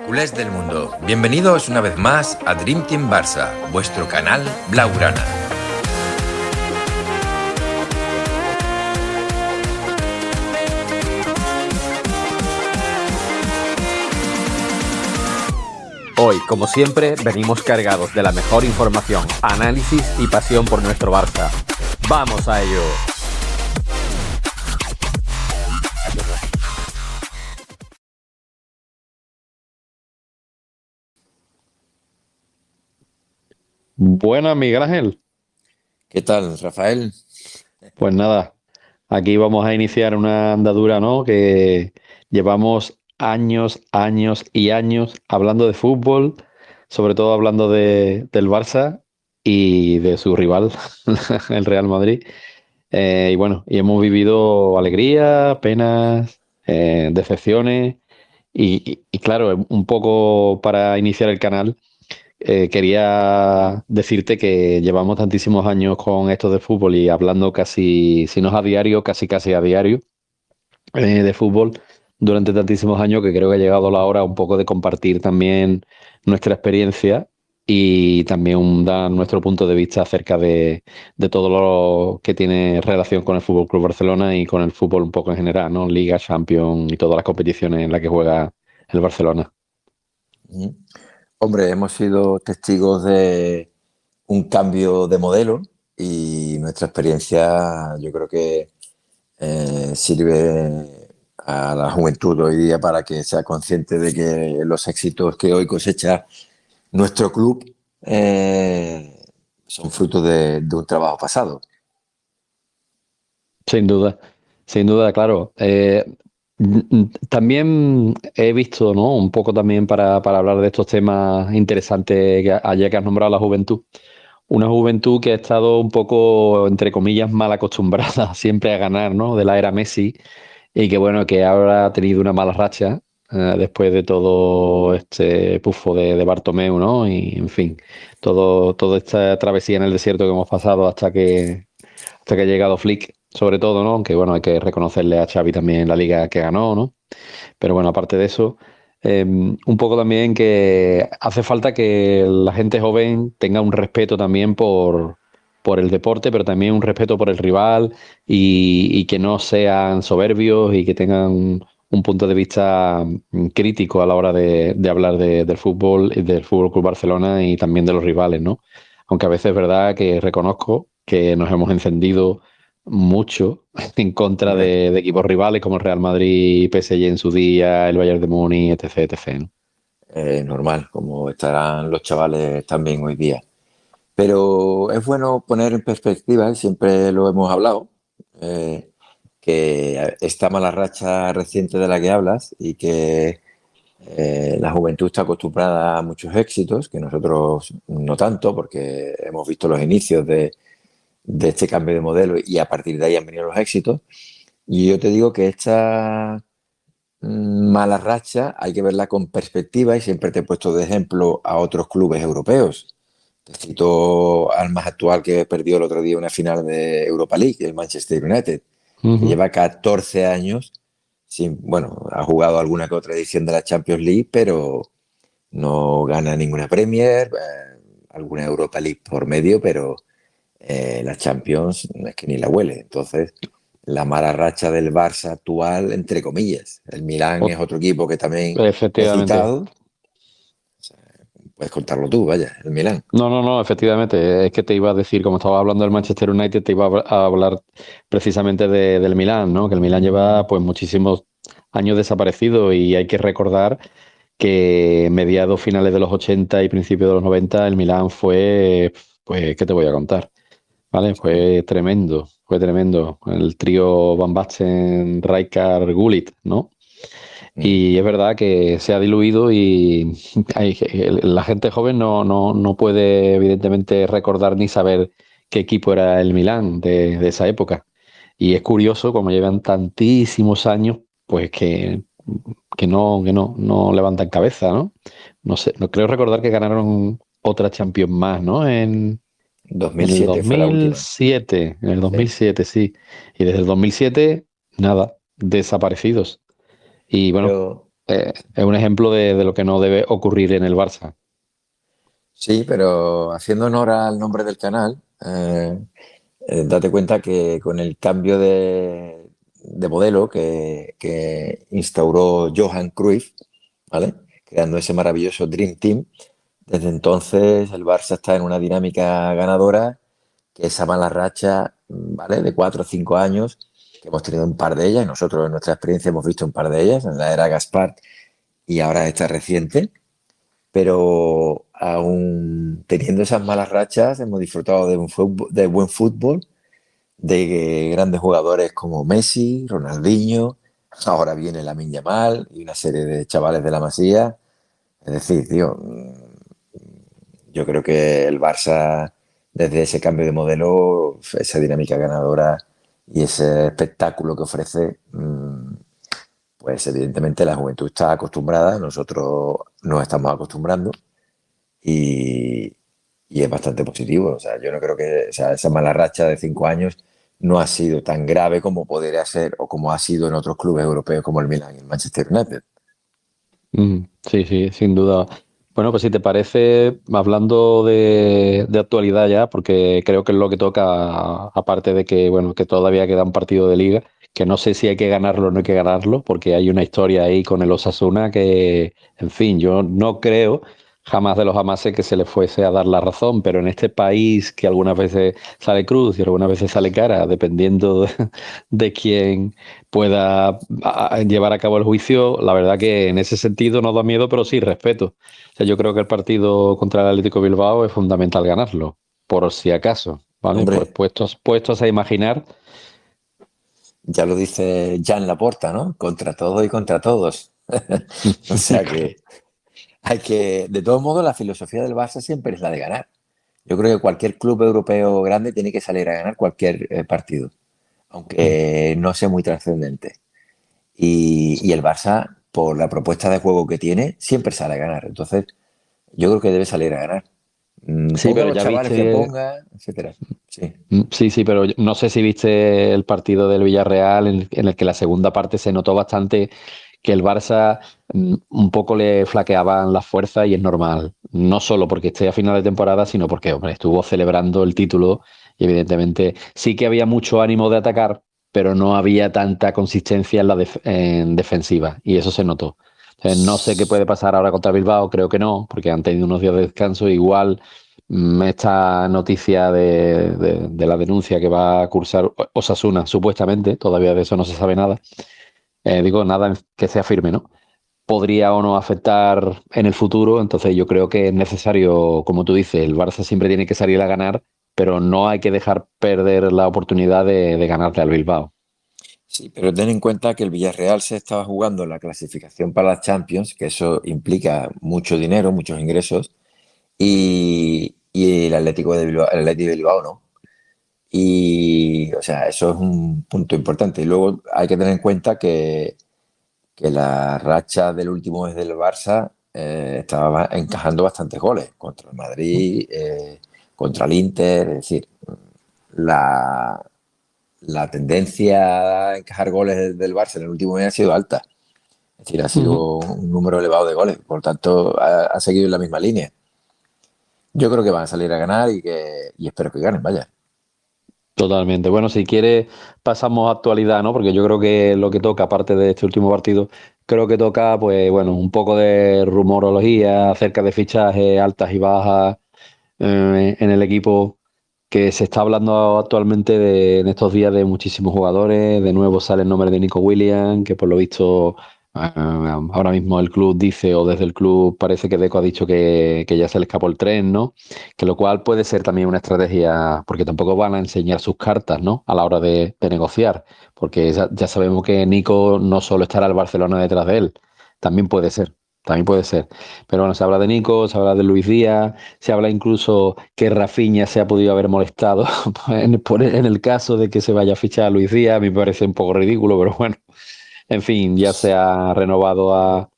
Culés del mundo, bienvenidos una vez más a Dream Team Barça, vuestro canal blaugrana. Hoy, como siempre, venimos cargados de la mejor información, análisis y pasión por nuestro Barça. ¡Vamos a ello! Buenas, Miguel Ángel. ¿Qué tal, Rafael? Pues nada, aquí vamos a iniciar una andadura, ¿no? Que llevamos años y años hablando de fútbol, sobre todo hablando del Barça y de su rival, el Real Madrid. Y bueno, y hemos vivido alegría, penas, decepciones. Y claro, un poco para iniciar el canal. Quería decirte que llevamos tantísimos años con esto de fútbol y hablando casi, si no es a diario, casi a diario de fútbol durante tantísimos años que creo que ha llegado la hora un poco de compartir también nuestra experiencia y también dar nuestro punto de vista acerca de todo lo que tiene relación con el Fútbol Club Barcelona y con el fútbol un poco en general, ¿no? Liga, Champions y todas las competiciones en las que juega el Barcelona. Hombre, hemos sido testigos de un cambio de modelo y nuestra experiencia yo creo que sirve a la juventud hoy día para que sea consciente de que los éxitos que hoy cosecha nuestro club son fruto de un trabajo pasado. Sin duda, claro. También he visto, ¿no? Un poco también para hablar de estos temas interesantes, ayer que has nombrado la juventud. Una juventud que ha estado un poco, entre comillas, mal acostumbrada siempre a ganar, ¿no? De la era Messi y que bueno, que ahora ha tenido una mala racha después de todo este pufo de Bartomeu, ¿no? Y en fin, toda esta travesía en el desierto que hemos pasado hasta que ha llegado Flick, sobre todo, ¿no? Aunque bueno, hay que reconocerle a Xavi también la liga que ganó, ¿no? Pero bueno, aparte de eso, un poco también que hace falta que la gente joven tenga un respeto también por el deporte, pero también un respeto por el rival y que no sean soberbios y que tengan un punto de vista crítico a la hora de hablar del fútbol, del Fútbol Club Barcelona y también de los rivales, ¿no? Aunque a veces es verdad que reconozco que nos hemos encendido mucho en contra de equipos rivales como el Real Madrid, PSG en su día, el Bayern de Múnich, etc. ¿no? Normal, como estarán los chavales también hoy día. Pero es bueno poner en perspectiva, y siempre lo hemos hablado, que esta mala racha reciente de la que hablas y que la juventud está acostumbrada a muchos éxitos, que nosotros no tanto, porque hemos visto los inicios de este cambio de modelo y a partir de ahí han venido los éxitos. Y yo te digo que esta mala racha hay que verla con perspectiva y siempre te he puesto de ejemplo a otros clubes europeos. Te cito al más actual que perdió el otro día una final de Europa League, el Manchester United, que lleva 14 años, sin, bueno, ha jugado alguna que otra edición de la Champions League, pero no gana ninguna Premier, alguna Europa League por medio, pero la Champions es que ni la huele. Entonces, la mala racha del Barça actual, entre comillas. El Milán es otro equipo que también he Efectivamente. citado. O sea, puedes contarlo tú, vaya, el Milán. No, efectivamente. Es que te iba a decir, como estaba hablando del Manchester United, te iba a hablar precisamente del Milán, ¿no? Que el Milán lleva pues muchísimos años desaparecido y hay que recordar que mediados finales de los 80 y principios de los 90 el Milán fue, pues, ¿qué te voy a contar? ¿Vale? Fue tremendo. El trío Van Basten, Rijkaard, Gullit, ¿no? Y es verdad que se ha diluido y la gente joven no puede evidentemente recordar ni saber qué equipo era el Milán de esa época. Y es curioso, como llevan tantísimos años, pues que no levantan cabeza, ¿no? No sé, no creo recordar que ganaron otra Champions más, ¿no? En el 2007 fue la última. 2007, en el Sí. 2007, sí. Y desde el 2007, nada, desaparecidos. Y bueno, Pero es un ejemplo de lo que no debe ocurrir en el Barça. Sí, pero haciendo honor al nombre del canal, date cuenta que con el cambio de modelo que instauró Johan Cruyff, ¿vale? Creando ese maravilloso Dream Team, desde entonces el Barça está en una dinámica ganadora, que esa mala racha, ¿vale? De 4 o 5 años, que hemos tenido un par de ellas, y nosotros en nuestra experiencia hemos visto un par de ellas, en la era Gaspar y ahora esta reciente, pero aún teniendo esas malas rachas hemos disfrutado de buen fútbol, de grandes jugadores como Messi, Ronaldinho, ahora viene Lamine Yamal y una serie de chavales de la Masía. Es decir, tío, yo creo que el Barça, desde ese cambio de modelo, esa dinámica ganadora y ese espectáculo que ofrece, pues evidentemente la juventud está acostumbrada, nosotros nos estamos acostumbrando y, y es bastante positivo. O sea, yo no creo que, o sea, esa mala racha de 5 años no ha sido tan grave como podría ser o como ha sido en otros clubes europeos como el Milan y el Manchester United. Sí, sí, sin duda. Bueno, pues si te parece, hablando de actualidad ya, porque creo que es lo que toca, aparte de que, bueno, que todavía queda un partido de liga, que no sé si hay que ganarlo o no hay que ganarlo, porque hay una historia ahí con el Osasuna que, en fin, yo no creo jamás de los jamases que se le fuese a dar la razón, pero en este país que algunas veces sale cruz y algunas veces sale cara, dependiendo de quién pueda llevar a cabo el juicio, la verdad que en ese sentido no da miedo, pero sí respeto. O sea, yo creo que el partido contra el Atlético de Bilbao es fundamental ganarlo, por si acaso, ¿vale? Pues Hombre, puestos a imaginar. ya lo dice Jan Laporta, ¿no? Contra todo y contra todos. O sea que hay que, de todos modos, la filosofía del Barça siempre es la de ganar. Yo creo que cualquier club europeo grande tiene que salir a ganar cualquier partido, aunque no sea muy trascendente. Y el Barça, por la propuesta de juego que tiene, siempre sale a ganar. Entonces, yo creo que debe salir a ganar. Sí, Ponga pero los ya chavales que viste. ponga, etcétera. Sí. Sí, sí, pero no sé si viste el partido del Villarreal en el que la segunda parte se notó bastante que el Barça un poco le flaqueaban las fuerzas y es normal. No solo porque esté a final de temporada, sino porque, hombre, estuvo celebrando el título y evidentemente sí que había mucho ánimo de atacar, pero no había tanta consistencia en en defensiva y eso se notó. Entonces, no sé qué puede pasar ahora contra Bilbao, creo que no, porque han tenido unos días de descanso. Igual esta noticia de la denuncia que va a cursar Osasuna, supuestamente, todavía de eso no se sabe nada. Digo, nada que sea firme, ¿no? Podría o no afectar en el futuro, entonces yo creo que es necesario, como tú dices, el Barça siempre tiene que salir a ganar, pero no hay que dejar perder la oportunidad de ganarle al Bilbao. Sí, pero ten en cuenta que el Villarreal se estaba jugando la clasificación para las Champions, que eso implica mucho dinero, muchos ingresos, y el Atlético de Bilbao no. Y, o sea, eso es un punto importante. Y luego hay que tener en cuenta que la racha del último mes del Barça estaba encajando bastantes goles contra el Madrid, contra el Inter. Es decir, la, la tendencia a encajar goles del Barça en el último mes ha sido alta. Es decir, ha Ujú. sido un número elevado de goles. Por tanto, ha seguido en la misma línea. Yo creo que van a salir a ganar y espero que ganen, vaya. Totalmente. Bueno, si quieres, pasamos a actualidad, ¿no? Porque yo creo que lo que toca, aparte de este último partido, creo que toca, pues, bueno, un poco de rumorología acerca de fichajes altas y bajas en el equipo, que se está hablando actualmente en estos días de muchísimos jugadores. De nuevo sale el nombre de Nico Williams, que por lo visto ahora mismo el club dice, o desde el club parece que Deco ha dicho que ya se le escapó el tren, ¿no? Que lo cual puede ser también una estrategia, porque tampoco van a enseñar sus cartas, ¿no? A la hora de negociar, porque ya sabemos que Nico no solo estará el Barcelona detrás de él, también puede ser. También puede ser. Pero bueno, se habla de Nico, se habla de Luis Díaz, se habla incluso que Rafinha se ha podido haber molestado en el caso de que se vaya a fichar a Luis Díaz. A mí me parece un poco ridículo, pero bueno. En fin, ya se ha renovado a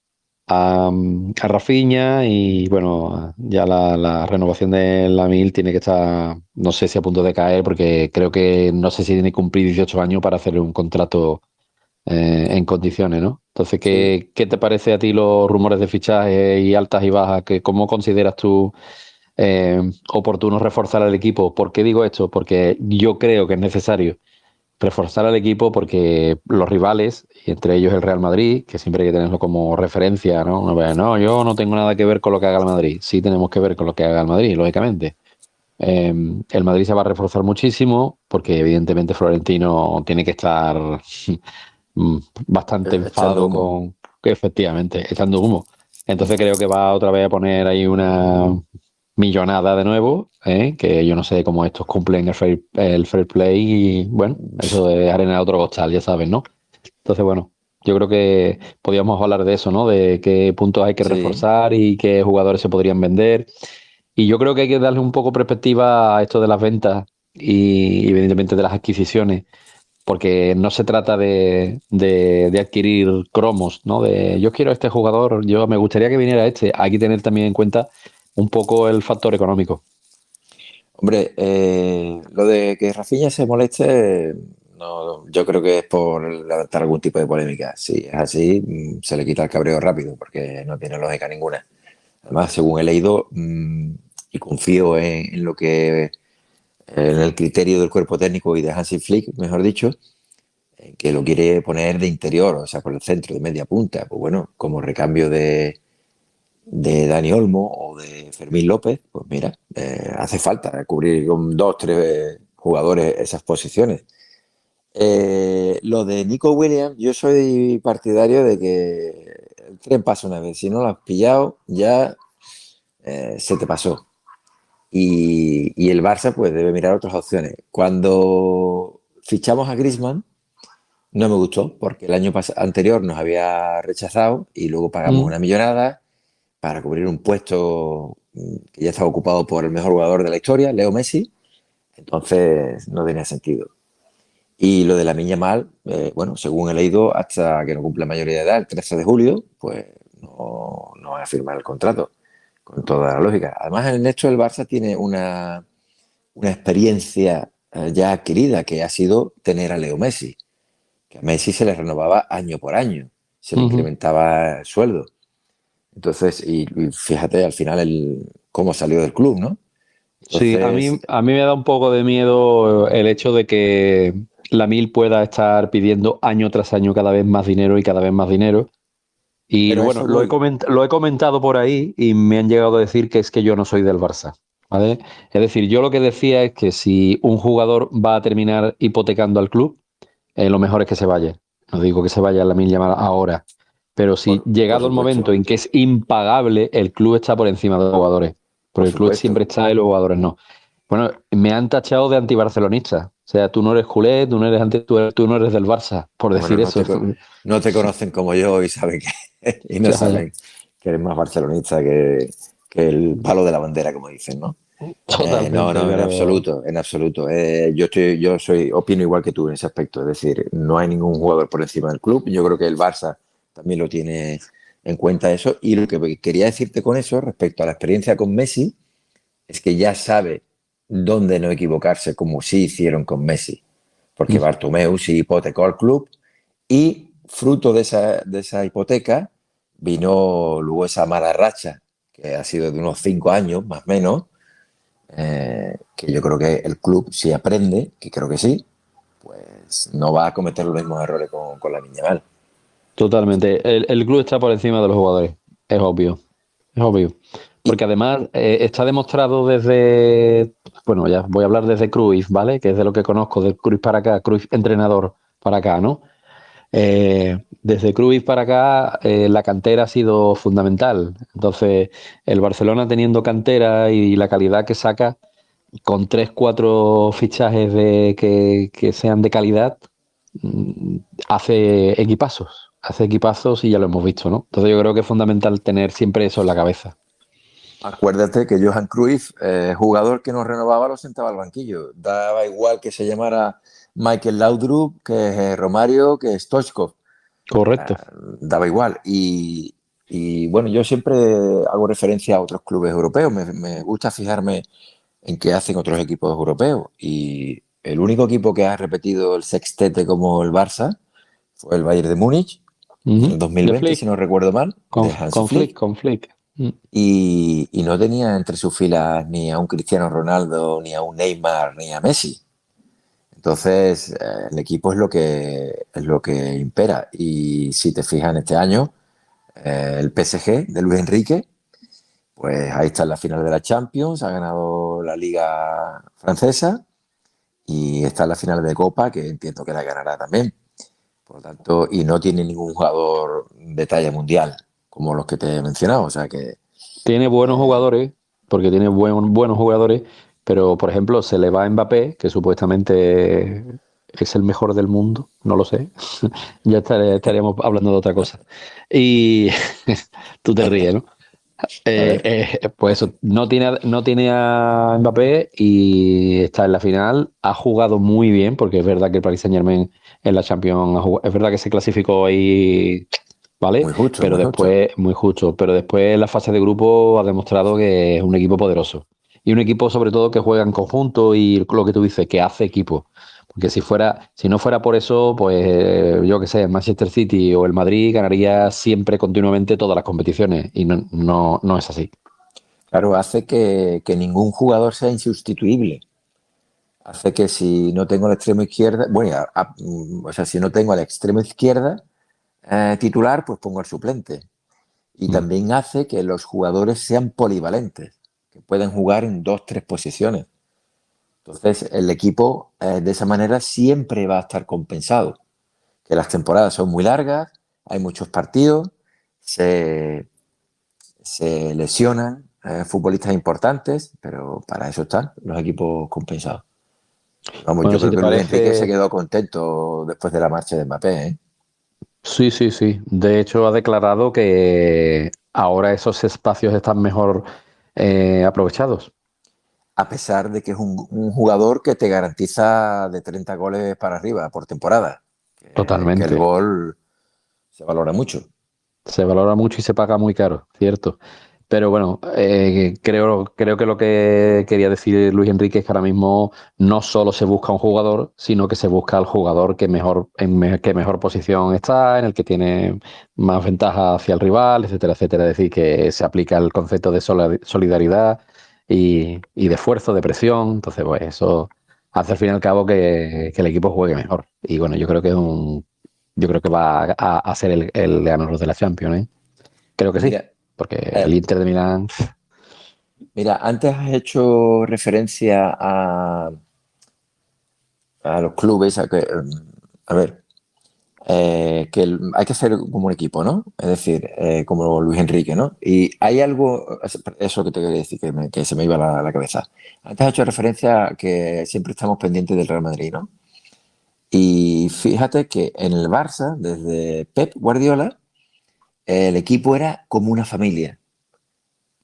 Rafinha y bueno, ya la renovación de Lamil tiene que estar, no sé si a punto de caer, porque creo que no sé si tiene que cumplir 18 años para hacer un contrato en condiciones, ¿no? Entonces, Sí. ¿qué te parece a ti los rumores de fichaje y altas y bajas? ¿Cómo consideras tú oportuno reforzar al equipo? ¿Por qué digo esto? Porque yo creo que es necesario reforzar al equipo porque los rivales, y entre ellos el Real Madrid, que siempre hay que tenerlo como referencia, ¿no? No, yo no tengo nada que ver con lo que haga el Madrid. Sí tenemos que ver con lo que haga el Madrid, lógicamente. El Madrid se va a reforzar muchísimo porque evidentemente Florentino tiene que estar bastante Echando enfadado humo. con que efectivamente, echando humo. Entonces creo que va otra vez a poner ahí una millonada de nuevo, ¿eh? Que yo no sé cómo estos cumplen el fair play y bueno, eso es arena de otro costal, ya sabes, ¿no? Entonces, bueno, yo creo que podríamos hablar de eso, ¿no? De qué puntos hay que Sí. reforzar y qué jugadores se podrían vender. Y yo creo que hay que darle un poco perspectiva a esto de las ventas y evidentemente de las adquisiciones, porque no se trata de adquirir cromos, ¿no? De yo quiero este jugador, yo me gustaría que viniera este. Hay que tener también en cuenta un poco el factor económico. Hombre, lo de que Rafinha se moleste, no, yo creo que es por levantar algún tipo de polémica. Si es así, se le quita el cabreo rápido, porque no tiene lógica ninguna. Además, según he leído, y confío en lo que, en el criterio del cuerpo técnico y de Hansi Flick, mejor dicho, que lo quiere poner de interior, o sea, por el centro, de media punta. Pues bueno, como recambio de Dani Olmo o de Fermín López, pues mira, hace falta cubrir con dos, tres jugadores esas posiciones. Lo de Nico Williams, yo soy partidario de que el tren pasa una vez, si no lo has pillado, ya se te pasó. Y el Barça pues debe mirar otras opciones. Cuando fichamos a Griezmann, no me gustó, porque el año anterior nos había rechazado y luego pagamos Mm. una millonada para cubrir un puesto que ya estaba ocupado por el mejor jugador de la historia, Leo Messi. Entonces no tenía sentido. Y lo de la Miña Mal, bueno, según he leído, hasta que no cumple mayoría de edad, el 13 de julio, pues no va a firmar el contrato, con toda la lógica. Además, en esto el Barça tiene una experiencia ya adquirida, que ha sido tener a Leo Messi, que a Messi se le renovaba año por año, se le Ujú. incrementaba el sueldo. Entonces, y fíjate al final cómo salió del club, ¿no? Sí, Entonces, a mí me da un poco de miedo el hecho de que la Mil pueda estar pidiendo año tras año cada vez más dinero y cada vez más dinero. Y pero a bueno, eso voy. lo he comentado por ahí y me han llegado a decir que es que yo no soy del Barça, ¿vale? Es decir, yo lo que decía es que si un jugador va a terminar hipotecando al club, lo mejor es que se vaya. No digo que se vaya a la Lamine Yamal ahora, pero si Por llegado el momento supuesto, en que es impagable, el club está por encima de los jugadores, por porque el club siempre supuesto. está y los jugadores no. Bueno, me han tachado de antibarcelonista. O sea, tú no eres culé, tú no eres tú no eres del Barça, por Bueno, decir eso. no te conocen como yo y saben que, y no Ya, ya. saben que eres más barcelonista que el palo de la bandera, como dicen, ¿no? No, Totalmente, no, en pero absoluto, en absoluto. Opino igual que tú en ese aspecto. Es decir, no hay ningún jugador por encima del club. Yo creo que el Barça también lo tiene en cuenta eso. Y lo que quería decirte con eso, respecto a la experiencia con Messi, es que ya sabe dónde no equivocarse, como sí hicieron con Messi. Porque Bartomeu sí hipotecó al club y fruto de esa hipoteca vino luego esa mala racha, que ha sido de unos 5 años, más o menos, que yo creo que el club, si aprende, que creo que sí, pues no va a cometer los mismos errores con la Mal. totalmente. El club está por encima de los jugadores. Es obvio. Es obvio. Y, Porque además está demostrado desde, bueno, ya voy a hablar desde Cruyff, ¿vale? Que es de lo que conozco, de Cruyff para acá, Cruyff entrenador para acá, ¿no? Desde Cruyff para acá, la cantera ha sido fundamental. Entonces, el Barcelona teniendo cantera y la calidad que saca, con tres, cuatro fichajes que sean de calidad, mm, hace equipazos y ya lo hemos visto, ¿no? Entonces yo creo que es fundamental tener siempre eso en la cabeza. acuérdate que Johan Cruyff, jugador que no renovaba, lo sentaba al banquillo. Daba igual que se llamara Michael Laudrup, que Romario, que Stoichkov. Correcto. Daba igual. Y bueno, yo siempre hago referencia a otros clubes europeos. Me gusta fijarme en qué hacen otros equipos europeos. Y el único equipo que ha repetido el sextete como el Barça fue el Bayern de Múnich en el De 2020, si Flick, no recuerdo mal, de Hansi Flick. con Flick. Y no tenía entre sus filas ni a un Cristiano Ronaldo, ni a un Neymar, ni a Messi. Entonces, el equipo es lo que impera. Y si te fijas en este año, el PSG de Luis Enrique, pues ahí está en la final de la Champions, ha ganado la Liga Francesa y está en la final de Copa, que entiendo que la ganará también. Por lo tanto, y no tiene ningún jugador de talla mundial, como los que te he mencionado. O sea que Tiene buenos eh, jugadores, porque tiene buenos jugadores, pero por ejemplo se le va a Mbappé, que supuestamente es el mejor del mundo, no lo sé, ya estaríamos hablando de otra cosa. Y tú te ríes, ¿no? a ver, Pues eso, no tiene a Mbappé y está en la final, ha jugado muy bien, porque es verdad que el Paris Saint-Germain en la Champions es verdad que se clasificó ahí, ¿vale? muy justo, Pero muy justo. después, muy justo, pero después en la fase de grupo ha demostrado que es un equipo poderoso. Y un equipo sobre todo que juega en conjunto y lo que tú dices, que hace equipo. Porque si no fuera por eso, pues yo qué sé, el Manchester City o el Madrid ganaría siempre, continuamente todas las competiciones. Y no es así. Claro, hace que ningún jugador sea insustituible. Hace que si no tengo el extremo izquierda, bueno, o sea, si no tengo el extremo izquierda titular, pues pongo el suplente. Y Mm. también hace que los jugadores sean polivalentes, que pueden jugar en dos, tres posiciones. Entonces, el equipo de esa manera siempre va a estar compensado. Que las temporadas son muy largas, hay muchos partidos, se, se lesionan futbolistas importantes, pero para eso están los equipos compensados. Vamos, Bueno, yo si creo te que Luis Enrique se parece, quedó contento después de la marcha de Mbappé, ¿eh? sí, sí, sí. De hecho, ha declarado que ahora esos espacios están mejor aprovechados. A pesar de que es un jugador que te garantiza de 30 goles para arriba por temporada, que el Totalmente. gol se valora mucho. Se valora mucho y se paga muy caro, cierto. Pero bueno, creo que lo que quería decir Luis Enrique es que ahora mismo no solo se busca un jugador, sino que se busca al jugador que mejor, que mejor posición está, en el que tiene más ventaja hacia el rival, etcétera, etcétera. Es decir, que se aplica el concepto de solidaridad y de esfuerzo, de presión. Entonces, pues eso hace al fin y al cabo que el equipo juegue mejor. Y bueno, yo creo que va a ser el ganador de la Champions, ¿eh? Creo que sí, Mira, porque el eh, Inter de Milán, mira, antes has hecho referencia a los clubes, a ver, que hay que hacer como un equipo, ¿no? Es decir, como Luis Enrique, ¿no? Y hay algo, eso que te quería decir, que se me iba la cabeza. Antes has hecho referencia a que siempre estamos pendientes del Real Madrid, ¿no? Y fíjate que en el Barça, desde Pep Guardiola, el equipo era como una familia,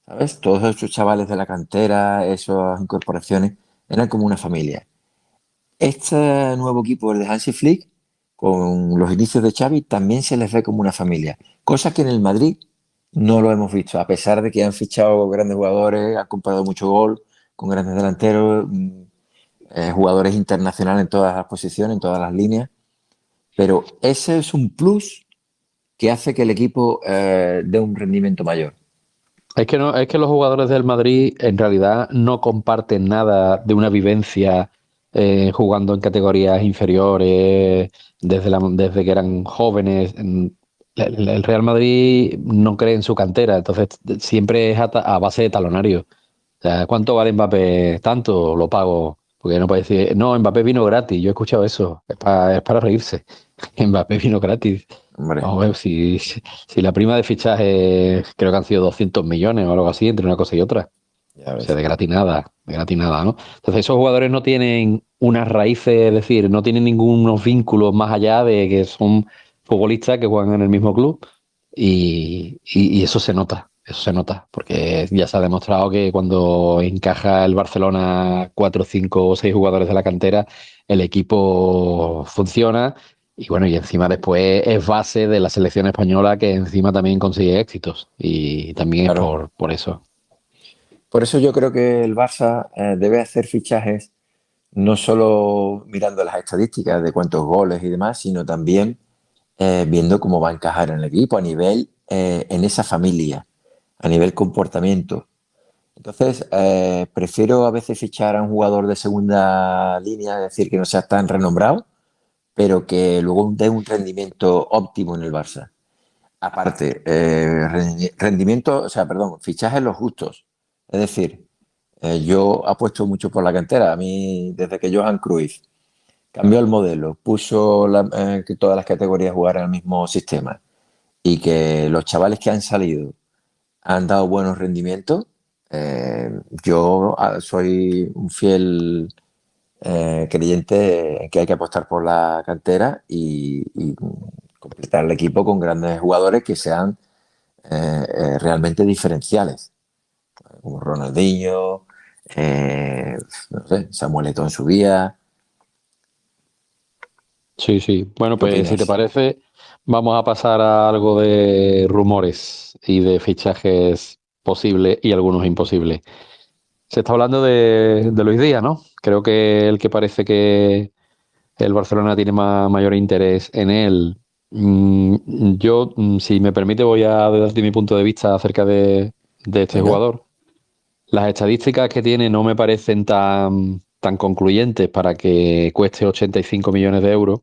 ¿sabes? Todos esos chavales de la cantera, esas incorporaciones, eran como una familia. Este nuevo equipo, el de Hansi Flick, con los inicios de Xavi, también se les ve como una familia. Cosa que en el Madrid no lo hemos visto, a pesar de que han fichado grandes jugadores, han comprado mucho gol con grandes delanteros, jugadores internacionales en todas las posiciones, en todas las líneas. Pero ese es un plus que hace que el equipo dé un rendimiento mayor. es que no, es que los jugadores del Madrid en realidad no comparten nada de una vivencia jugando en categorías inferiores desde que eran jóvenes. El Real Madrid no cree en su cantera, entonces siempre es a base de talonario. O sea, ¿cuánto vale Mbappé? Tanto lo pago. Porque no puede decir, no, Mbappé vino gratis. Yo he escuchado eso. Es para reírse. Mbappé vino gratis. Hombre, Vamos a ver si la prima de fichaje creo que han sido 200 millones o algo así entre una cosa y otra. ya O sea, ves. de gratis nada, ¿no? Entonces esos jugadores no tienen unas raíces, es decir, no tienen ningunos vínculos más allá de que son futbolistas que juegan en el mismo club y eso se nota, porque ya se ha demostrado que cuando encaja el Barcelona 4, 5 o 6 jugadores de la cantera, el equipo funciona y bueno, y encima después es base de la selección española que encima también consigue éxitos y también es Claro. por eso. Por eso yo creo que el Barça debe hacer fichajes no solo mirando las estadísticas de cuántos goles y demás, sino también viendo cómo va a encajar en el equipo a nivel, en esa familia, a nivel comportamiento. Entonces, prefiero a veces fichar a un jugador de segunda línea, es decir, que no sea tan renombrado, pero que luego dé un rendimiento óptimo en el Barça. Aparte, rendimiento, o sea, perdón, fichajes los justos. Es decir, yo apuesto mucho por la cantera. A mí, desde que Johan Cruyff cambió el modelo, puso que todas las categorías jugaran al mismo sistema y que los chavales que han salido han dado buenos rendimientos, eh, yo soy un fiel creyente en que hay que apostar por la cantera y completar el equipo con grandes jugadores que sean realmente diferenciales, como Ronaldinho, no sé, Samuel Eto'o en su día. Sí, sí. Bueno, ¿Qué pues si te opinas? parece, vamos a pasar a algo de rumores y de fichajes posibles y algunos imposibles. Se está hablando de Luis Díaz, ¿no? Creo que el que parece que el Barcelona tiene mayor interés en él. Yo, si me permite, voy a darte mi punto de vista acerca de este Venga. jugador. Las estadísticas que tiene no me parecen tan concluyentes para que cueste 85 millones de euros.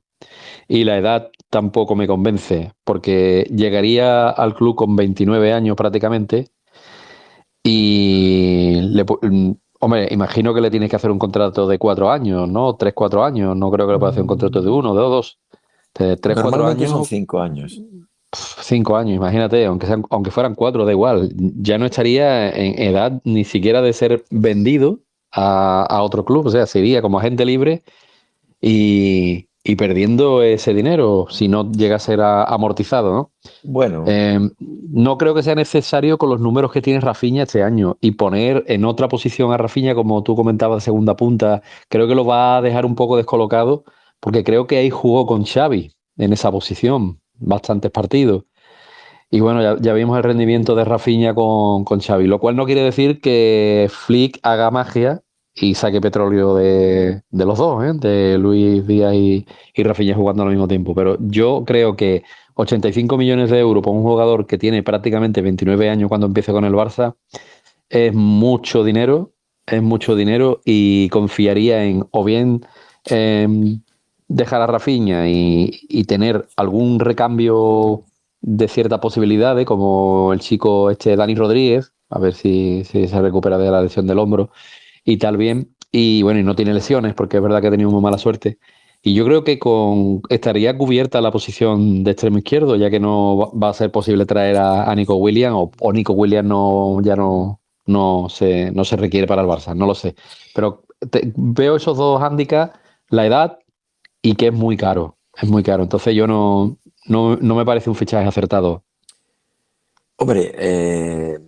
Y la edad tampoco me convence, porque llegaría al club con 29 años prácticamente y hombre, imagino que le tienes que hacer un contrato de 4 años, ¿no? 3, 4 años. No creo que le pueda hacer un contrato de uno, de dos. De 3, 4 Normalmente son años, 5 años. 5 años, imagínate, aunque fueran cuatro, da igual. Ya no estaría en edad ni siquiera de ser vendido a otro club. O sea, sería como agente libre y perdiendo ese dinero si no llega a ser amortizado, ¿no? Bueno, No creo que sea necesario con los números que tiene Rafinha este año y poner en otra posición a Rafinha, como tú comentabas, de segunda punta, creo que lo va a dejar un poco descolocado porque creo que ahí jugó con Xavi en esa posición bastantes partidos. Y bueno, ya vimos el rendimiento de Rafinha con Xavi, lo cual no quiere decir que Flick haga magia y saque petróleo de los dos, ¿eh? De Luis Díaz y Rafinha jugando al mismo tiempo. Pero yo creo que 85 millones de euros por un jugador que tiene prácticamente 29 años cuando empiece con el Barça es mucho dinero y confiaría en o bien dejar a Rafinha y tener algún recambio de ciertas posibilidades, como el chico este Dani Rodríguez, a ver si se recupera de la lesión del hombro y tal bien. Y bueno, y no tiene lesiones porque es verdad que ha tenido muy mala suerte. Y yo creo que estaría cubierta la posición de extremo izquierdo, ya que no va a ser posible traer a Nico Williams o Nico Williams no se requiere para el Barça, no lo sé. Pero veo esos dos hándicaps, la edad y que es muy caro. Es muy caro. Entonces yo no me parece un fichaje acertado. hombre,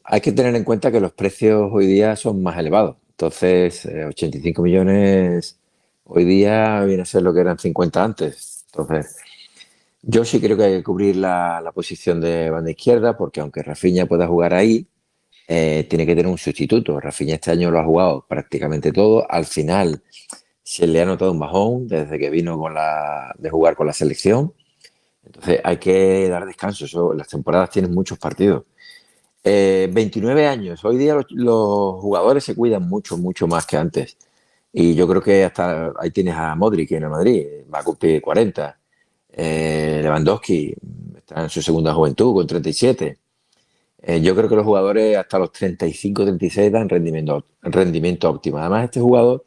hay que tener en cuenta que los precios hoy día son más elevados. Entonces, 85 millones hoy día viene a ser lo que eran 50 antes. Entonces, yo sí creo que hay que cubrir la posición de banda izquierda, porque aunque Rafinha pueda jugar ahí, tiene que tener un sustituto. Rafinha este año lo ha jugado prácticamente todo. Al final se le ha notado un bajón desde que vino de jugar con la selección. Entonces hay que dar descanso. Las temporadas tienen muchos partidos. 29 años. Hoy día los jugadores se cuidan mucho, mucho más que antes. Y yo creo que hasta ahí tienes a Modric en el Madrid, va a cumplir 40. Lewandowski está en su segunda juventud con 37. Yo creo que los jugadores hasta los 35, 36 dan rendimiento óptimo. Además, este jugador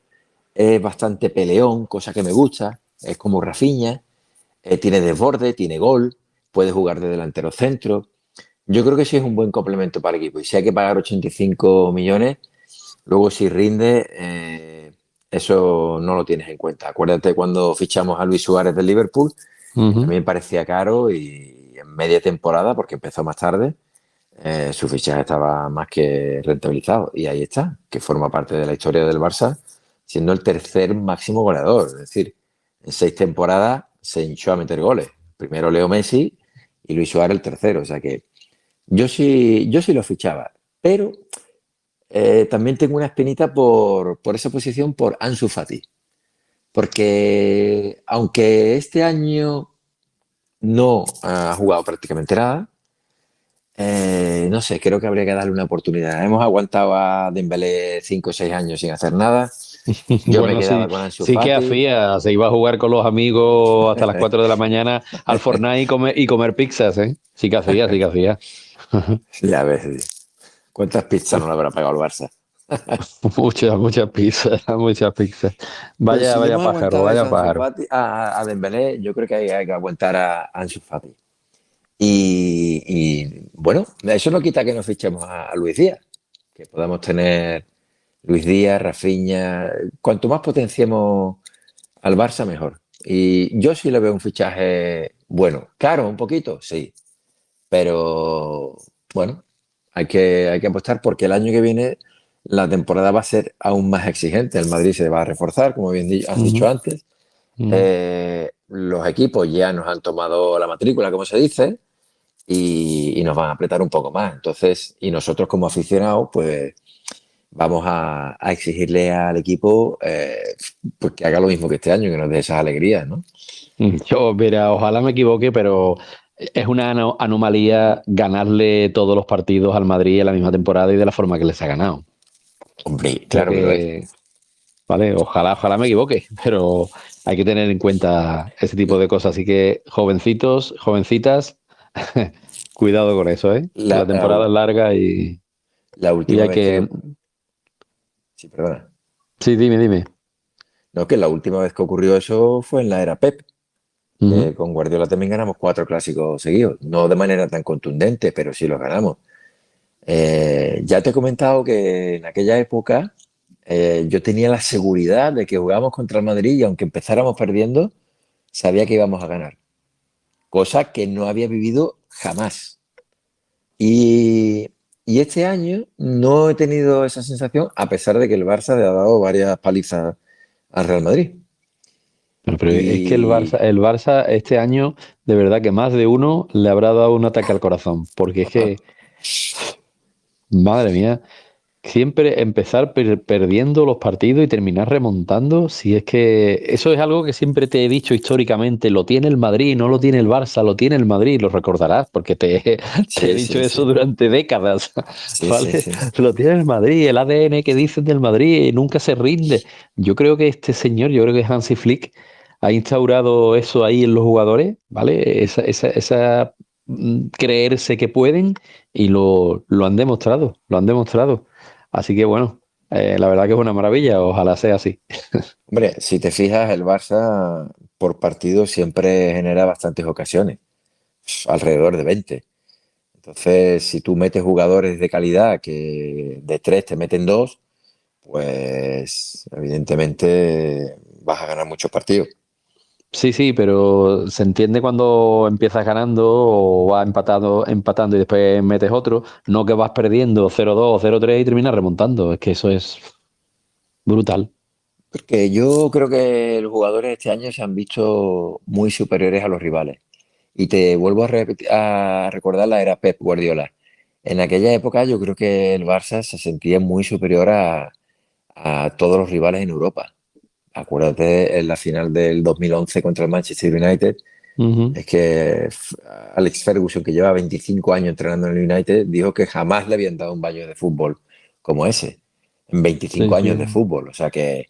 es bastante peleón, cosa que me gusta. Es como Rafinha, tiene desborde, tiene gol, puede jugar de delantero centro. Yo creo que sí es un buen complemento para el equipo. Y si hay que pagar 85 millones, luego si rinde, eso no lo tienes en cuenta. Acuérdate cuando fichamos a Luis Suárez del Liverpool, que Ujú. también parecía caro y en media temporada, porque empezó más tarde, su fichaje estaba más que rentabilizado. Y ahí está, que forma parte de la historia del Barça, siendo el tercer máximo goleador. Es decir, en 6 temporadas se hinchó a meter goles. Primero Leo Messi y Luis Suárez el tercero. O sea que yo sí lo fichaba. Pero también tengo una espinita por esa posición por Ansu Fati. Porque aunque este año no ha jugado prácticamente nada. No sé, creo que habría que darle una oportunidad. Hemos aguantado a Dembélé 5 o 6 años sin hacer nada. Yo me Bueno, quedaba sí, con Ansu sí que Fati. hacía, se iba a jugar con los amigos hasta las 4 de la mañana al Fortnite y comer pizzas, ¿eh? Sí que hacía, sí que hacía. Ya ves, ¿cuántas pizzas no le habrá pagado el Barça? Muchas pizzas, muchas pizzas. Pues Vaya, si le vaya hemos pájaro, aguantado eso vaya a Ansu pájaro. Fati, a Dembélé, yo creo que hay que aguantar a Ansu Fati. Y, bueno, eso no quita que nos fichemos a Luis Díaz, que podamos tener Luis Díaz, Rafinha. Cuanto más potenciemos al Barça, mejor. Y yo sí le veo un fichaje bueno. Caro, un poquito, sí. Pero bueno, hay que apostar porque el año que viene la temporada va a ser aún más exigente. El Madrid se va a reforzar, como bien has dicho Ujú, antes. ujú. Los equipos ya nos han tomado la matrícula, como se dice, y nos van a apretar un poco más. Entonces, y nosotros como aficionados, pues vamos a exigirle al equipo pues que haga lo mismo que este año, que nos dé esas alegrías, ¿no? Yo, mira, ojalá me equivoque, pero es una anomalía ganarle todos los partidos al Madrid en la misma temporada y de la forma que les ha ganado. Hombre, Creo claro que lo es. que, vale, ojalá me equivoque, pero hay que tener en cuenta ese tipo de cosas. Así que, jovencitos, jovencitas, cuidado con eso, ¿eh? Que La, la temporada es larga la y última hay vez que... que... Sí, perdona. Sí, dime. No, que la última vez que ocurrió eso fue en la era Pep, Ujú. que con Guardiola también ganamos 4 clásicos seguidos. No de manera tan contundente, pero sí los ganamos. Ya te he comentado que en aquella época yo tenía la seguridad de que jugábamos contra el Madrid y aunque empezáramos perdiendo, sabía que íbamos a ganar. Cosa que no había vivido jamás. Y, y este año no he tenido esa sensación, a pesar de que el Barça le ha dado varias palizas al Real Madrid. Bueno, pero es que Y El Barça este año, de verdad que más de uno le habrá dado un ataque al corazón, porque es que, madre mía, siempre empezar perdiendo los partidos y terminar remontando, si es que eso es algo que siempre te he dicho históricamente, lo tiene el Madrid, no lo tiene el Barça, lo tiene el Madrid, lo recordarás, porque te he sí, dicho sí, eso sí. durante décadas, Sí, sí, ¿vale? sí. Lo tiene el Madrid, el ADN que dicen del Madrid nunca se rinde. Yo creo que este señor, yo creo que Hansi Flick ha instaurado eso ahí en los jugadores, ¿vale? Creerse que pueden y lo han demostrado, lo han demostrado. Así que bueno, la verdad que es una maravilla, ojalá sea así. Hombre, si te fijas, el Barça por partido siempre genera bastantes ocasiones, alrededor de 20. Entonces, si tú metes jugadores de calidad que de tres te meten dos, pues evidentemente vas a ganar muchos partidos. Sí, pero se entiende cuando empiezas ganando o vas empatando y después metes otro, no que vas perdiendo 0-2 o 0-3 y terminas remontando. Es que eso es brutal. Porque yo creo que los jugadores este año se han visto muy superiores a los rivales. Y te vuelvo a recordar la era Pep Guardiola. En aquella época yo creo que el Barça se sentía muy superior a todos los rivales en Europa. Acuérdate en la final del 2011 contra el Manchester United. Ujú. Es que Alex Ferguson, que lleva 25 años entrenando en el United, dijo que jamás le habían dado un baño de fútbol como ese, en Sí, 25 sí. años de fútbol. O sea que,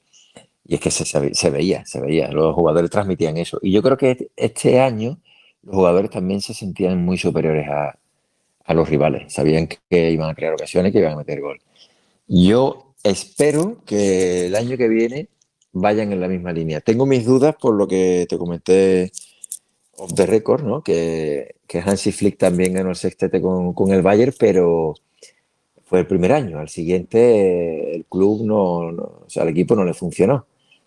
y es que se veía, los jugadores transmitían eso. Y yo creo que este año los jugadores también se sentían muy superiores a los rivales, sabían que iban a crear ocasiones, que iban a meter gol. Yo espero que el año que viene vayan en la misma línea. Tengo mis dudas por lo que te comenté off the record, ¿no? Que Hansi Flick también ganó el sextete con el Bayern, pero fue el primer año. Al siguiente el club o sea, el equipo no le funcionó.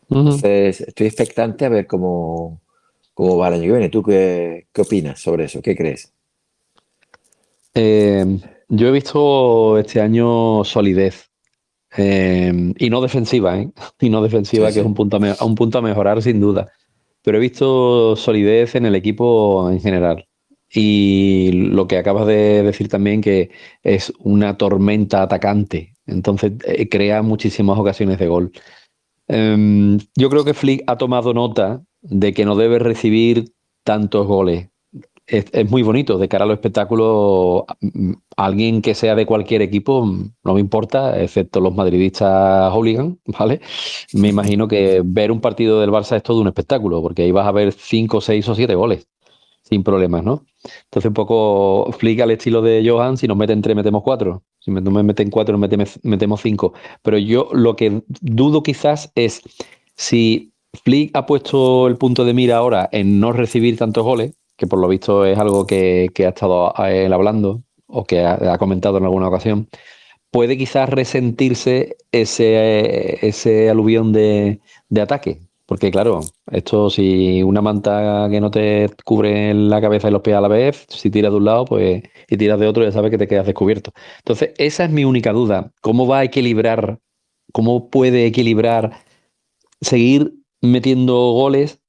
Ujú. Entonces estoy expectante a ver cómo va el año que viene. ¿Tú qué opinas sobre eso? ¿Qué crees? Eh, yo he visto este año solidez y no defensiva, ¿eh? Y no Sí, defensiva, que es sí. un punto a mejorar sin duda. Pero he visto solidez en el equipo en general. Y lo que acabas de decir también, que es una tormenta atacante. Entonces crea muchísimas ocasiones de gol. Yo creo que Flick ha tomado nota de que no debe recibir tantos goles. es muy bonito de cara a los espectáculos. Alguien que sea de cualquier equipo, no me importa, excepto los madridistas hooligan, ¿vale? Me imagino que ver un partido del Barça es todo un espectáculo, porque ahí vas a ver 5, 6 o 7 goles, sin problemas, ¿no? Entonces, un poco Flick al estilo de Johan, si nos meten 3, metemos 4. Si no me meten 4, metemos 5. Pero yo lo que dudo quizás es si Flick ha puesto el punto de mira ahora en no recibir tantos goles, que por lo visto es algo que ha estado él hablando o que ha comentado en alguna ocasión, puede quizás resentirse ese aluvión de ataque. Porque claro, esto si una manta que no te cubre la cabeza y los pies a la vez, si tiras de un lado pues y tiras de otro, ya sabes que te quedas descubierto. Entonces, esa es mi única duda. ¿Cómo va a equilibrar, cómo puede equilibrar seguir metiendo goles,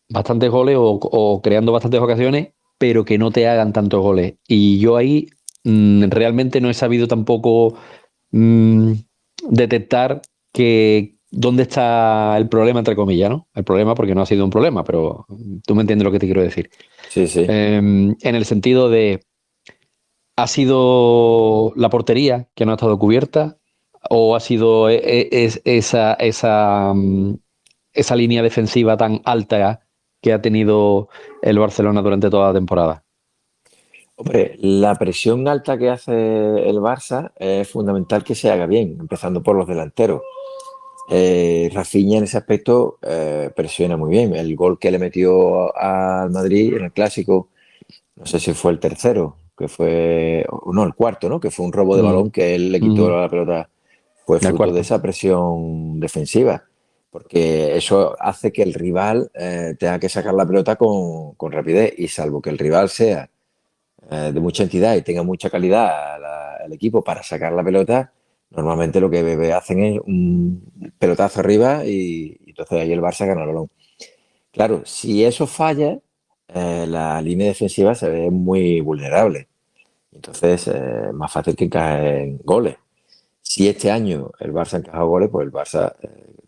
bastantes goles o creando bastantes ocasiones, pero que no te hagan tantos goles? Y yo ahí realmente no he sabido tampoco mm, detectar que dónde está el problema, entre comillas, ¿no? El problema porque no ha sido un problema, pero tú me entiendes lo que te quiero decir. Sí, sí. En el sentido de, ¿ha sido la portería que no ha estado cubierta? ¿O ha sido esa línea defensiva tan alta que ha tenido el Barcelona durante toda la temporada? Hombre, la presión alta que hace el Barça es fundamental que se haga bien, empezando por los delanteros. Rafinha en ese aspecto presiona muy bien. El gol que le metió al Madrid en el Clásico, no sé si fue el tercero, que fue, o no, el cuarto, ¿no? Que fue un robo de Mm, balón que él le quitó mm, la pelota, fue de fruto de acuerdo. esa presión defensiva, porque eso hace que el rival tenga que sacar la pelota con rapidez y salvo que el rival sea de mucha entidad y tenga mucha calidad el equipo para sacar la pelota, normalmente lo que hacen es un pelotazo arriba y entonces ahí el Barça gana el balón. Claro, si eso falla, la línea defensiva se ve muy vulnerable. Entonces es más fácil que encajen goles. Si este año el Barça ha encajado goles, pues el Barça,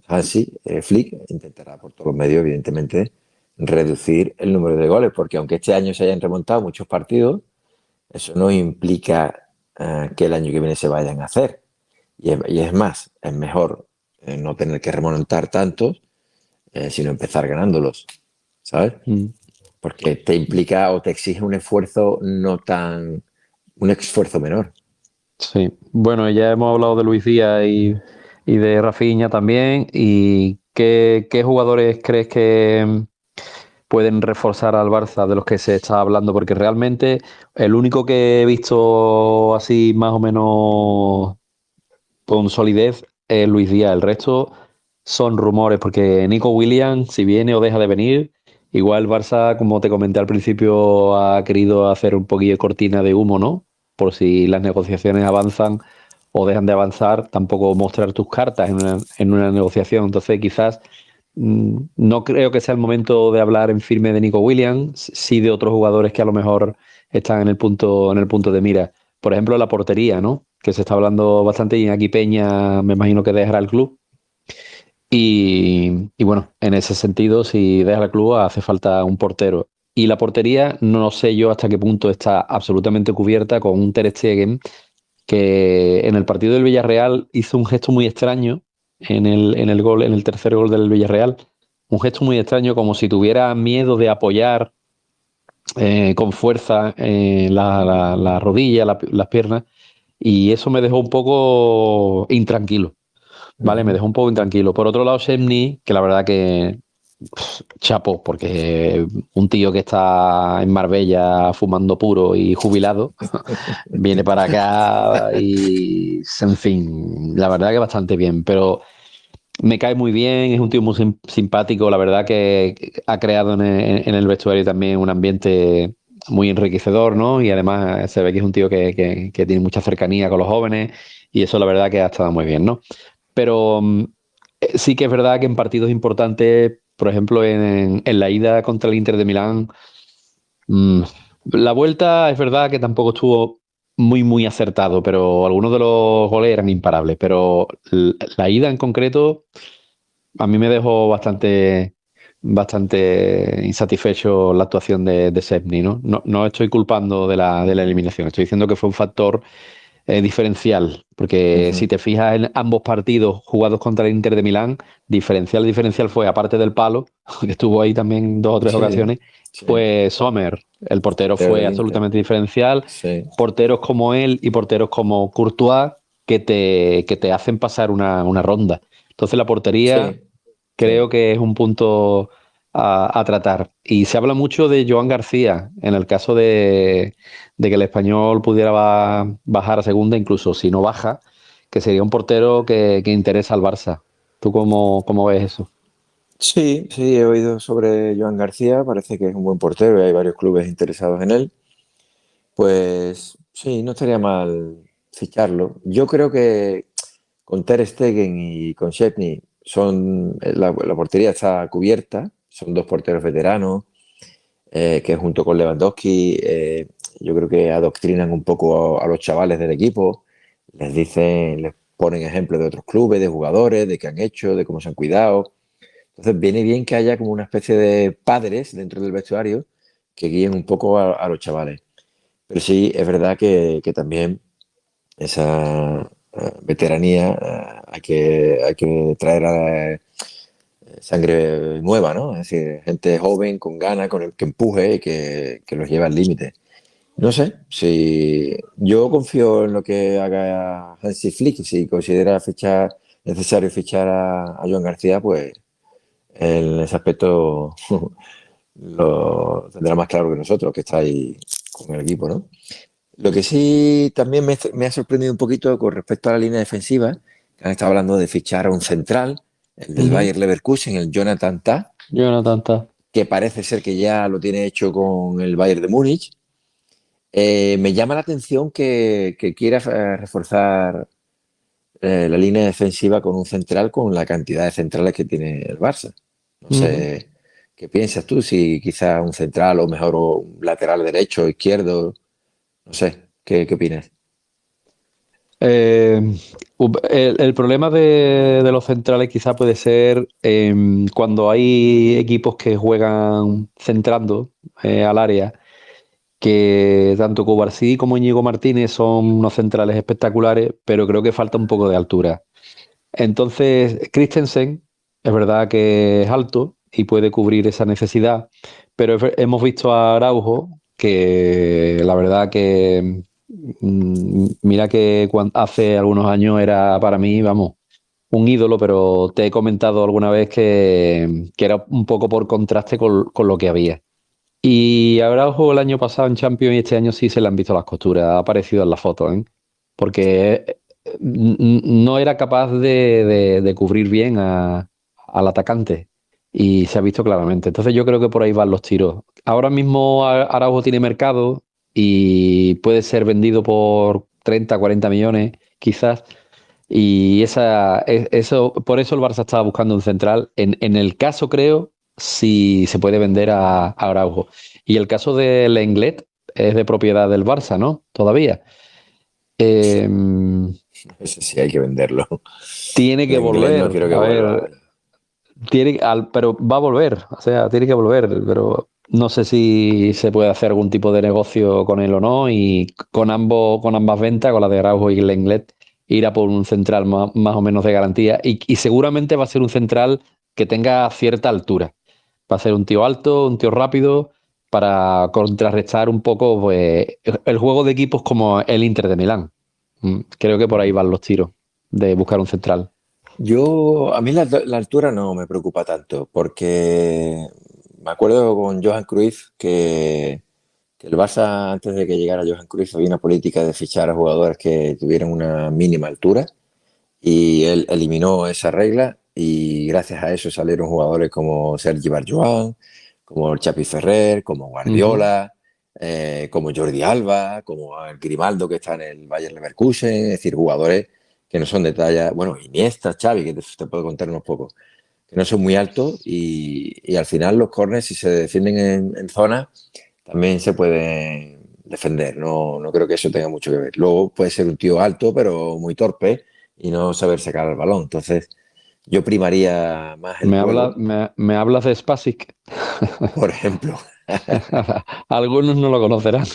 Hansi, Flick, intentará por todos los medios, evidentemente, reducir el número de goles, porque aunque este año se hayan remontado muchos partidos, eso no implica que el año que viene se vayan a hacer. Y es más, es mejor no tener que remontar tantos, sino empezar ganándolos, ¿sabes? Mm. Porque te implica o te exige un esfuerzo no tan, un esfuerzo menor. Sí, bueno, ya hemos hablado de Luis Díaz y de Rafinha también. ¿Y qué jugadores crees que pueden reforzar al Barça de los que se está hablando? Porque realmente el único que he visto así más o menos con solidez es Luis Díaz. El resto son rumores, porque Nico Williams, si viene o deja de venir, igual el Barça, como te comenté al principio, ha querido hacer un poquillo de cortina de humo, ¿no? Por si las negociaciones avanzan o dejan de avanzar, tampoco mostrar tus cartas en una negociación. Entonces, quizás no creo que sea el momento de hablar en firme de Nico Williams, sí de otros jugadores que a lo mejor están en el punto de mira. Por ejemplo, la portería, ¿no? Que se está hablando bastante y aquí Peña me imagino que dejará el club. Y bueno, en ese sentido, si deja el club, hace falta un portero. Y la portería, no sé yo hasta qué punto está absolutamente cubierta con un Ter Stegen que en el partido del Villarreal hizo un gesto muy extraño en el gol, en el tercer gol del Villarreal. Un gesto muy extraño, como si tuviera miedo de apoyar con fuerza la rodilla, las piernas. Y eso me dejó un poco intranquilo. Vale, me Ujú. dejó un poco intranquilo. Por otro lado, Shemni, que la verdad que chapo, porque un tío que está en Marbella fumando puro y jubilado, viene para acá y, en fin, la verdad que bastante bien, pero me cae muy bien, es un tío muy simpático, la verdad que ha creado en el vestuario también un ambiente muy enriquecedor, ¿no? Y además se ve que es un tío que tiene mucha cercanía con los jóvenes y eso la verdad que ha estado muy bien, ¿no? Pero sí que es verdad que en partidos importantes, por ejemplo, en la ida contra el Inter de Milán, mm, la vuelta es verdad que tampoco estuvo muy acertado, pero algunos de los goles eran imparables. Pero la ida en concreto a mí me dejó bastante bastante insatisfecho la actuación de Szczęsny, ¿no? No estoy culpando de la eliminación, estoy diciendo que fue un factor diferencial, porque si Ujú. te fijas en ambos partidos jugados contra el Inter de Milán, diferencial fue, aparte del palo, que estuvo ahí también 2 o 3 Sí, ocasiones, sí. fue Sommer. El portero Portero fue del Inter. absolutamente diferencial. Sí, Porteros como él y porteros como Courtois que te hacen pasar una ronda. Entonces la portería sí, creo sí. que es un punto a tratar. Y se habla mucho de Joan García, en el caso de que el Español pudiera bajar a segunda, incluso si no baja, que sería un portero que interesa al Barça. ¿Tú cómo ves eso? Sí, sí, he oído sobre Joan García, parece que es un buen portero y hay varios clubes interesados en él. Pues sí, no estaría mal ficharlo. Yo creo que con Ter Stegen y con Szczęsny la portería está cubierta, son dos porteros veteranos que junto con Lewandowski yo creo que adoctrinan un poco a los chavales del equipo, les ponen ejemplos de otros clubes, de jugadores, de qué han hecho, de cómo se han cuidado. Entonces viene bien que haya como una especie de padres dentro del vestuario que guíen un poco a los chavales. Pero sí, es verdad que también esa veteranía hay que traer a sangre nueva, ¿no? Es decir, gente joven, con ganas, con el que empuje y que los lleve al límite. No sé, si yo confío en lo que haga Hansi Flick, si considera necesario fichar a Joan García, pues en ese aspecto lo tendrá más claro que nosotros, que está ahí con el equipo, ¿no? Lo que sí también me ha sorprendido un poquito con respecto a la línea defensiva, que han estado hablando de fichar a un central, el del Ujú. Bayer Leverkusen, el Jonathan Tah, Jonathan Tah. que parece ser que ya lo tiene hecho con el Bayern de Múnich. Me llama la atención que quiera reforzar la línea defensiva con un central con la cantidad de centrales que tiene el Barça. No Ujú. sé, ¿qué piensas tú? Si quizás un central o mejor un lateral derecho o izquierdo, no sé, ¿qué opinas? Eh, el problema de los centrales quizá puede ser cuando hay equipos que juegan centrando al área, que tanto Cubarsí como Íñigo Martínez son unos centrales espectaculares, pero creo que falta un poco de altura. Entonces, Christensen es verdad que es alto y puede cubrir esa necesidad, pero hemos visto a Araujo que la verdad que mira que hace algunos años era para mí, vamos, un ídolo, pero te he comentado alguna vez que era un poco por contraste con lo que había. Y Araujo el año pasado en Champions y este año sí se le han visto las costuras, ha aparecido en la foto, ¿eh? Porque no era capaz de cubrir bien al atacante y se ha visto claramente. Entonces yo creo que por ahí van los tiros. Ahora mismo Araujo tiene mercado y puede ser vendido por 30, 40 millones quizás. Y por eso el Barça estaba buscando un central. En el caso, creo, si se puede vender a Araujo. Y el caso de Lenglet es de propiedad del Barça, ¿no? Todavía. Eso sí, hay que venderlo. Tiene que El inglés no volver. quiero que A vuelva. ver, pero va a volver. O sea, tiene que volver. Pero no sé si se puede hacer algún tipo de negocio con él o no. Y con ambas ventas, con la de Araujo y Lenglet, ir a por un central más o menos de garantía. Y seguramente va a ser un central que tenga cierta altura. Va a ser un tío alto, un tío rápido, para contrarrestar un poco pues, el juego de equipos como el Inter de Milán. Creo que por ahí van los tiros de buscar un central. A mí la altura no me preocupa tanto, porque me acuerdo con Johan Cruyff que el Barça, antes de que llegara Johan Cruyff, había una política de fichar a jugadores que tuvieran una mínima altura y él eliminó esa regla y gracias a eso salieron jugadores como Sergi Barjuan, como el Chapi Ferrer, como Ujú. Guardiola, como Jordi Alba, como el Grimaldo que está en el Bayer Leverkusen, es decir, jugadores que no son de talla, bueno, Iniesta, Xavi, que te puedo contar unos pocos, que no son muy altos y al final los corners, si se defienden en zona, también se pueden defender. No creo que eso tenga mucho que ver. Luego puede ser un tío alto, pero muy torpe y no saber sacar el balón. Entonces, Yo primaría más el juego, Me hablas de Spasic. por ejemplo. Algunos no lo conocerán.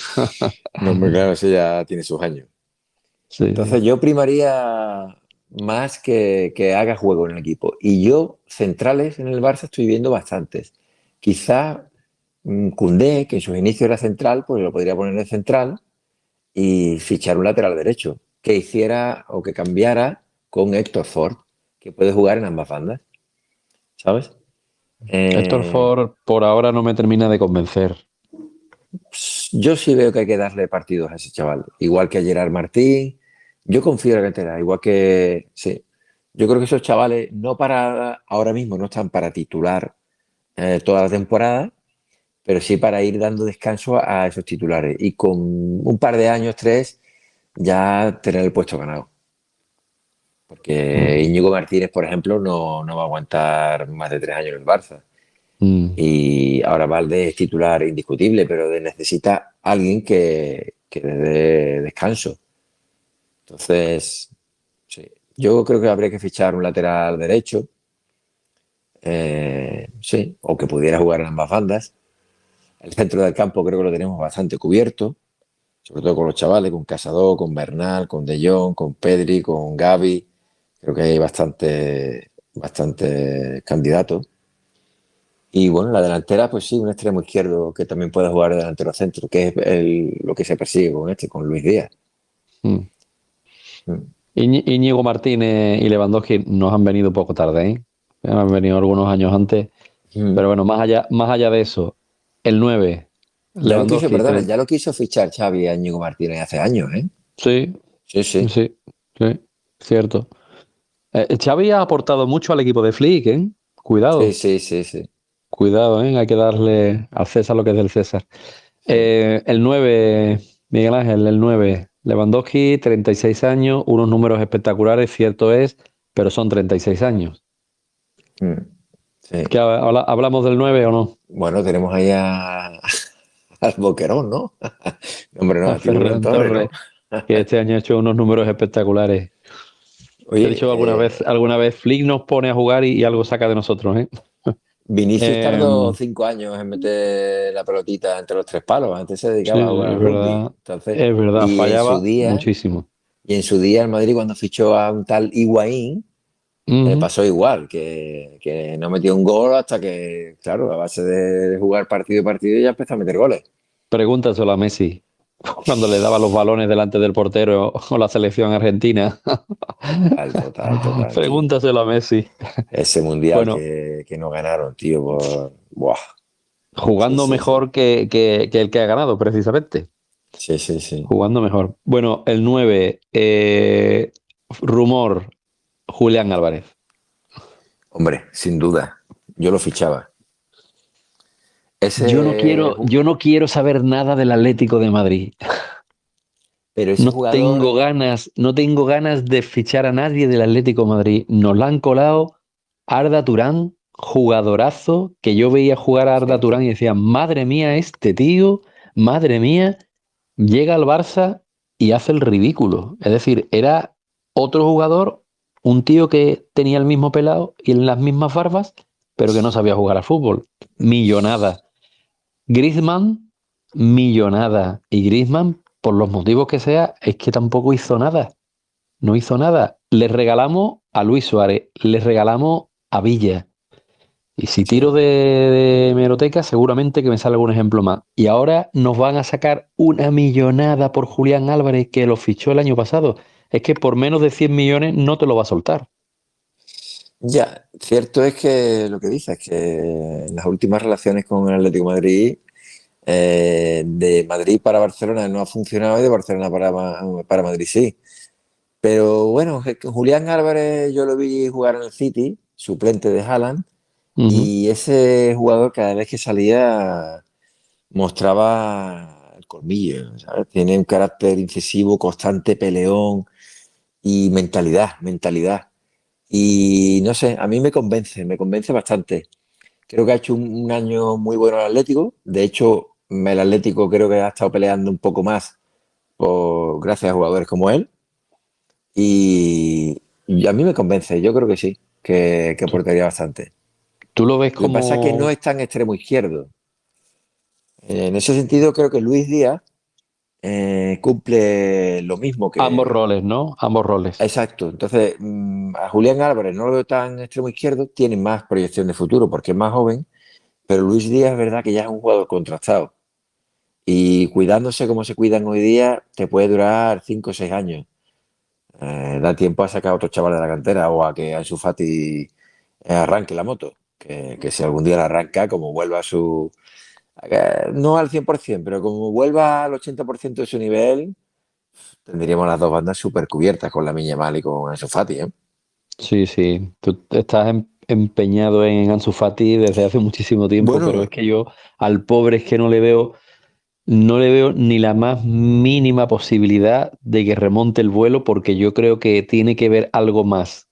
No, hombre, claro, eso ya tiene sus años. Sí, Entonces sí. yo primaría más que haga juego en el equipo. Y yo, centrales en el Barça, estoy viendo bastantes. Quizá Koundé, que en sus inicios era central, pues lo podría poner de central y fichar un lateral derecho que hiciera o que cambiara con Héctor Ford, que puede jugar en ambas bandas, ¿sabes? Héctor Eh, Ford por ahora no me termina de convencer. yo sí veo que hay que darle partidos a ese chaval, igual que a Gerard Martín. Yo confío en la cantera, igual que sí. Yo creo que esos chavales no para ahora mismo no están para titular toda la temporada, pero sí para ir dando descanso a esos titulares y con un par de años, tres, ya tener el puesto ganado. Porque Mm, Íñigo Martínez, por ejemplo, no va a aguantar más de 3 años en el Barça. mm. Y ahora Valde es titular indiscutible, pero necesita alguien que le dé descanso. Entonces, sí, yo creo que habría que fichar un lateral derecho, sí, o que pudiera jugar en ambas bandas. El centro del campo creo que lo tenemos bastante cubierto, sobre todo con los chavales, con Casado, con Bernal, con De Jong, con Pedri, con Gavi. Creo que hay bastante candidatos. Y bueno, la delantera, pues sí, un extremo izquierdo que también pueda jugar de delantero centro, que es lo que se persigue con Luis Díaz. Mm. Mm. Íñigo Martínez y Lewandowski nos han venido un poco tarde, ¿eh? Han venido algunos años antes. Mm. Pero bueno, más allá de eso, el 9 Ya lo quiso, Lewandowski, perdona, ya lo quiso fichar Xavi a Íñigo Martínez hace años, ¿eh? sí, Sí, sí. sí, sí, cierto. Xavi ha aportado mucho al equipo de Flick, ¿eh? Sí, Cuidado, sí, sí, sí. cuidado, ¿eh? Hay que darle al César lo que es del César. Sí. El 9 Miguel Ángel, el 9 Lewandowski, 36 años, unos números espectaculares, cierto es, pero son 36 años. Mm. Sí. ¿Hablamos del 9 o no? Bueno, tenemos ahí al Boquerón, ¿no? No, hombre, no, A a Tiburón Ferran Torres, ¿no? Torres, que este año ha hecho unos números espectaculares. Te he Oye, dicho alguna vez, Flick nos pone a jugar y algo saca de nosotros, ¿eh? Vinicius tardó Em, 5 años en meter la pelotita entre los tres palos. Antes se sí, dedicaba a jugar al rugby. Entonces, es verdad, y en su fallaba día, muchísimo. y en su día el Madrid cuando fichó a un tal Higuaín, Ujú. pasó igual, que no metió un gol hasta que, claro, a base de jugar partido y partido ya empezó a meter goles. Pregúntaselo a Messi, cuando le daba los balones delante del portero o la selección argentina. Total, total, total, tío. Pregúntaselo a Messi. Ese mundial Bueno, que no ganaron, tío, Buah. Sí, jugando sí, sí. mejor que el que ha ganado, precisamente. Sí, sí, sí. Jugando mejor. Bueno, el 9 rumor, Julián Álvarez. Hombre, sin duda. Yo lo fichaba. Ese, Yo no quiero saber nada del Atlético de Madrid. pero ese jugador, No tengo ganas de fichar a nadie del Atlético de Madrid. Nos la han colado Arda Turán, jugadorazo, que yo veía jugar a Arda Turán cierto. y decía, madre mía, este tío, madre mía, llega al Barça y hace el ridículo. Es decir, era otro jugador, un tío que tenía el mismo pelado y las mismas barbas, pero que no sabía jugar al fútbol. Millonada. Griezmann, millonada. Y Griezmann, por los motivos que sea, es que tampoco hizo nada. No hizo nada. Le regalamos a Luis Suárez, le regalamos a Villa. Y si Sí. tiro de hemeroteca, seguramente que me sale algún ejemplo más. Y ahora nos van a sacar una millonada por Julián Álvarez, que lo fichó el año pasado. Es que por menos de 100 millones no te lo va a soltar. Ya, cierto es que lo que dices, que las últimas relaciones con el Atlético de Madrid, de Madrid para Barcelona no ha funcionado y de Barcelona para Madrid sí. Pero bueno, es que Julián Álvarez yo lo vi jugar en el City, suplente de Haaland, Ujú. y ese jugador cada vez que salía mostraba el colmillo, ¿sabes? Tiene un carácter incisivo, constante, peleón y mentalidad. Y no sé, a mí me convence bastante. Creo que ha hecho un año muy bueno al Atlético. De hecho, el Atlético creo que ha estado peleando un poco más gracias a jugadores como él. Y a mí me convence, yo creo que sí. que ¿Tú, aportaría bastante. tú lo ves Lo que pasa es que no como es tan extremo izquierdo. En ese sentido, creo que Luis Díaz cumple lo mismo ambos que... roles, ¿no? Ambos roles. Exacto. Entonces, a Julián Álvarez no lo veo tan extremo izquierdo, tiene más proyección de futuro porque es más joven, pero Luis Díaz es verdad que ya es un jugador contrastado. Y cuidándose como se cuidan hoy día, te puede durar 5 o 6 años. Da tiempo a sacar a otro chaval de la cantera o a que Ansu Fati arranque la moto. Que si algún día la arranca, como vuelva a su... no al 100%, pero como vuelva al 80% de su nivel, tendríamos las dos bandas súper cubiertas con la Yamal y con Ansu Fati, ¿eh? Sí, sí. Tú estás empeñado en Ansu Fati desde hace muchísimo tiempo, pero es Bueno, que yo al pobre es que no le veo ni la más mínima posibilidad de que remonte el vuelo, porque yo creo que tiene que ver algo más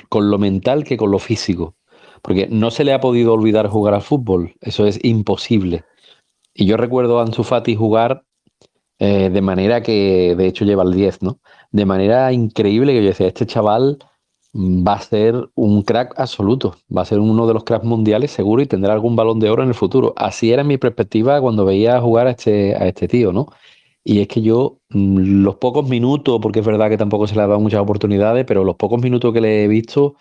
con lo mental que con lo físico. Porque no se le ha podido olvidar jugar al fútbol, eso es imposible. Y yo recuerdo a Ansu Fati jugar de manera que, de hecho, lleva el 10, ¿no? De manera increíble que yo decía, este chaval va a ser un crack absoluto, va a ser uno de los cracks mundiales seguro y tendrá algún balón de oro en el futuro. Así era mi perspectiva cuando veía jugar a este tío, ¿no? Y es que yo, los pocos minutos, porque es verdad que tampoco se le ha dado muchas oportunidades, pero los pocos minutos que le he visto,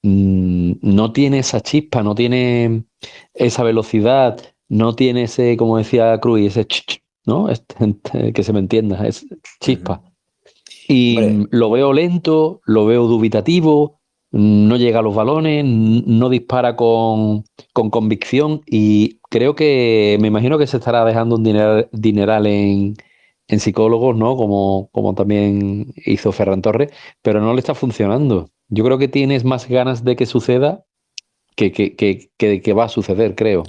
no tiene esa chispa, no tiene esa velocidad, no tiene ese, como decía Cruz, ese ¿no? Que se me entienda, es ujú. chispa. Y Hombre, lo veo lento, lo veo dubitativo, no llega a los balones, no dispara con convicción y creo que, me imagino que se estará dejando un dineral en psicólogos, ¿no? Como también hizo Ferran Torres, pero no le está funcionando. Yo creo que tienes más ganas de que suceda que va a suceder, creo.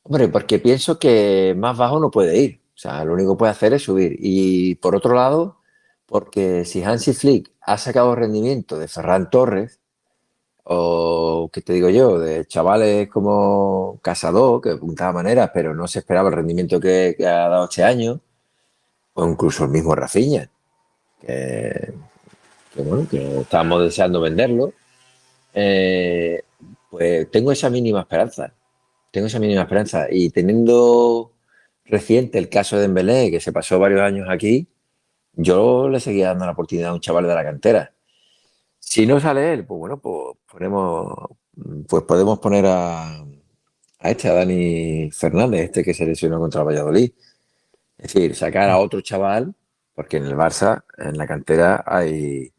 hombre, porque pienso que más bajo no puede ir. O sea, lo único que puede hacer es subir. Y por otro lado, porque si Hansi Flick ha sacado rendimiento de Ferran Torres, o qué te digo yo, de chavales como Casado, que apuntaba maneras, pero no se esperaba el rendimiento que ha dado este año, o incluso el mismo Rafinha, que, que bueno, que estábamos deseando venderlo, eh, pues tengo esa mínima esperanza. Tengo esa mínima esperanza. Y teniendo reciente el caso de Dembélé, que se pasó varios años aquí, yo le seguía dando la oportunidad a un chaval de la cantera. Si no sale él, pues bueno, pues podemos poner a Dani Fernández, este que se lesionó contra el Valladolid. Es decir, sacar a otro chaval, porque en el Barça, en la cantera, hay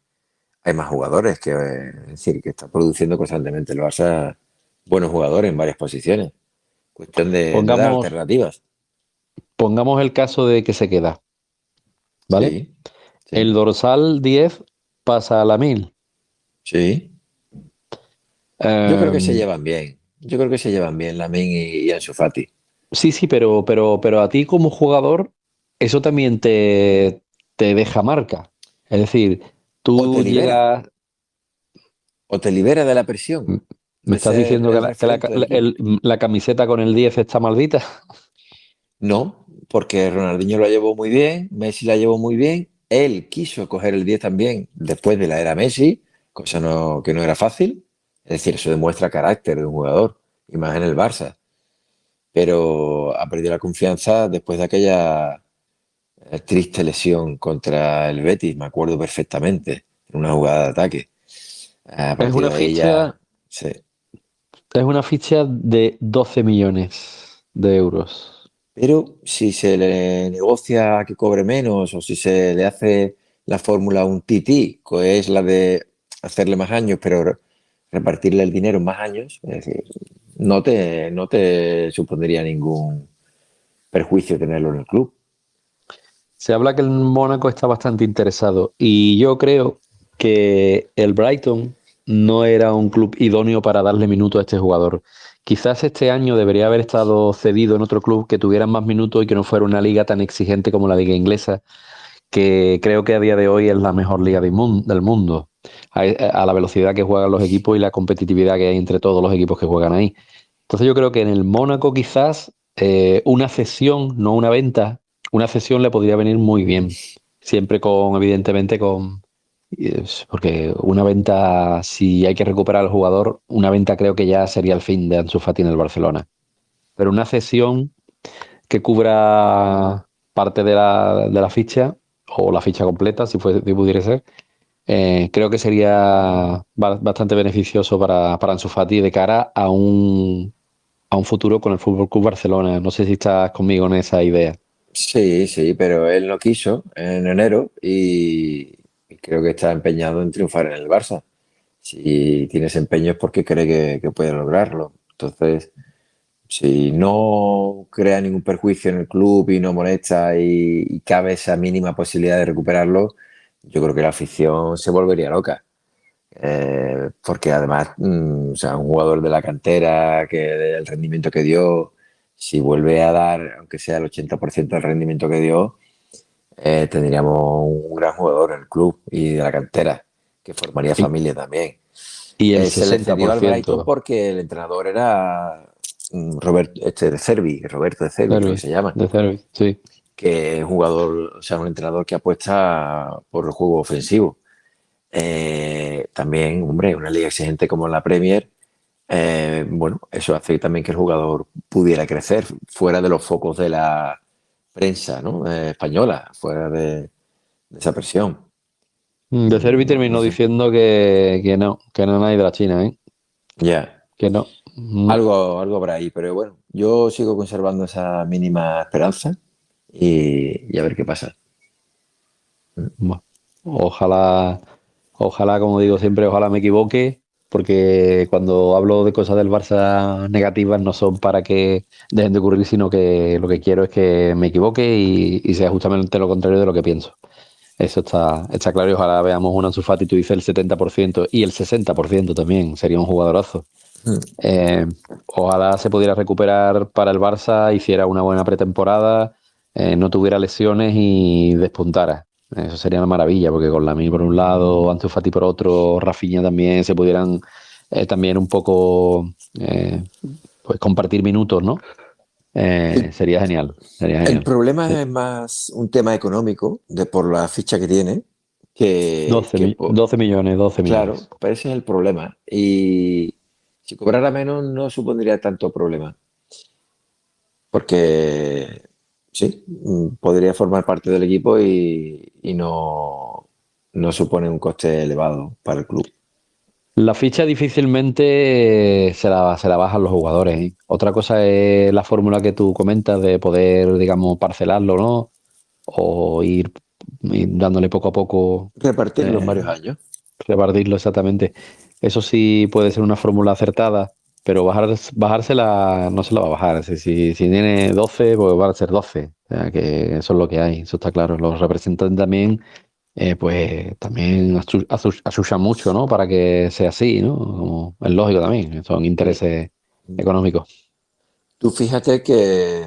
más jugadores es decir, que está produciendo constantemente el Barça buenos jugadores en varias posiciones. Cuestión de dar Pongamos, alternativas. pongamos el caso de que se queda, ¿vale? Sí, El sí, dorsal 10 pasa a la 1000. sí. Yo creo que se Em, llevan bien. Yo creo que se llevan bien Lamine y Ansu Fati. sí, sí, pero a ti como jugador, eso también te deja marca. Es decir, O te tú libera, llegas, o te libera de la presión m- me de estás ser diciendo que el la, que la- referente del equipo. el- la camiseta con el 10 está maldita. No, porque Ronaldinho la llevó muy bien, Messi la llevó muy bien, él quiso coger el 10 también después de la era Messi, cosa que no era fácil. Es decir, eso demuestra carácter de un jugador, y más en el Barça. Pero ha perdido la confianza después de aquella triste lesión contra el Betis, me acuerdo perfectamente, en una jugada de ataque. A Es partir una de ahí ficha, ya, sí. es una ficha de 12 millones de euros. Pero si se le negocia que cobre menos o si se le hace la fórmula un TT, que es la de hacerle más años, pero repartirle el dinero en más años, es decir, no te supondría ningún perjuicio tenerlo en el club. Se habla que el Mónaco está bastante interesado y yo creo que el Brighton no era un club idóneo para darle minutos a este jugador. Quizás este año debería haber estado cedido en otro club que tuviera más minutos y que no fuera una liga tan exigente como la liga inglesa, que creo que a día de hoy es la mejor liga del mundo, a la velocidad que juegan los equipos y la competitividad que hay entre todos los equipos que juegan ahí. Entonces yo creo que en el Mónaco quizás una cesión, no una venta, una cesión le podría venir muy bien. Siempre evidentemente, Porque una venta, si hay que recuperar al jugador, una venta creo que ya sería el fin de Ansu Fati en el Barcelona. Pero una cesión que cubra parte de la ficha, o la ficha completa, si pudiera ser, creo que sería bastante beneficioso para Ansu Fati de cara a un futuro con el Fútbol Club Barcelona. No sé si estás conmigo en esa idea. Sí, sí, pero él no quiso en enero y creo que está empeñado en triunfar en el Barça. Si tienes empeño es porque cree que puede lograrlo. Entonces, si no crea ningún perjuicio en el club y no molesta y cabe esa mínima posibilidad de recuperarlo, yo creo que la afición se volvería loca. Porque además, o sea, un jugador de la cantera, que el rendimiento que dio, si vuelve a dar, aunque sea el 80% del rendimiento que dio, tendríamos un gran jugador en el club y de la cantera, que formaría Y, familia también. y el Se le cedió al Brighton 60%. porque el entrenador era Roberto, de Cervi, Roberto de Cervi, creo que se llama, De Cervi, sí. que es un jugador, o sea, un entrenador que apuesta por el juego ofensivo. También, hombre, una liga exigente como la Premier, bueno, eso hace también que el jugador pudiera crecer fuera de los focos de la prensa, ¿no? Española, fuera de esa presión. De Cervi No terminó sé. diciendo que no hay de la China, ¿eh? Ya, Que no. No. algo habrá ahí, pero bueno, yo sigo conservando esa mínima esperanza y a ver qué pasa. Bueno, ojalá, ojalá, como digo siempre, ojalá me equivoque, porque cuando hablo de cosas del Barça negativas no son para que dejen de ocurrir, sino que lo que quiero es que me equivoque y sea justamente lo contrario de lo que pienso. Eso está claro y ojalá veamos un Ansu Fati, tú dices el 70% y el 60% también, sería un jugadorazo. Mm. Eh, Ojalá se pudiera recuperar para el Barça, hiciera una buena pretemporada, no tuviera lesiones y despuntara. Eso sería una maravilla, porque con Lamine por un lado, Ansu Fati por otro, Rafinha también, se pudieran también un poco pues compartir minutos, ¿no? El, Sería genial, sería el genial. problema es más un tema económico, de por la ficha que tiene, que 12 millones, 12 claro, millones. pero ese es el problema. Y si cobrara menos no supondría tanto problema, porque sí, podría formar parte del equipo y no supone un coste elevado para el club. La ficha difícilmente se la bajan los jugadores, ¿eh? Otra cosa es la fórmula que tú comentas de poder, digamos, parcelarlo, ¿no? O ir dándole poco a poco, Repartirlo en eh, varios años. repartirlo exactamente. Eso sí puede ser una fórmula acertada, pero bajársela no se la va a bajar. Es decir, si tiene 12, pues va a ser 12. O sea, que eso es lo que hay, eso está claro. Los representantes también pues también asustan mucho, ¿no? Para que sea así, ¿no? Como es lógico también, son intereses económicos. Tú fíjate que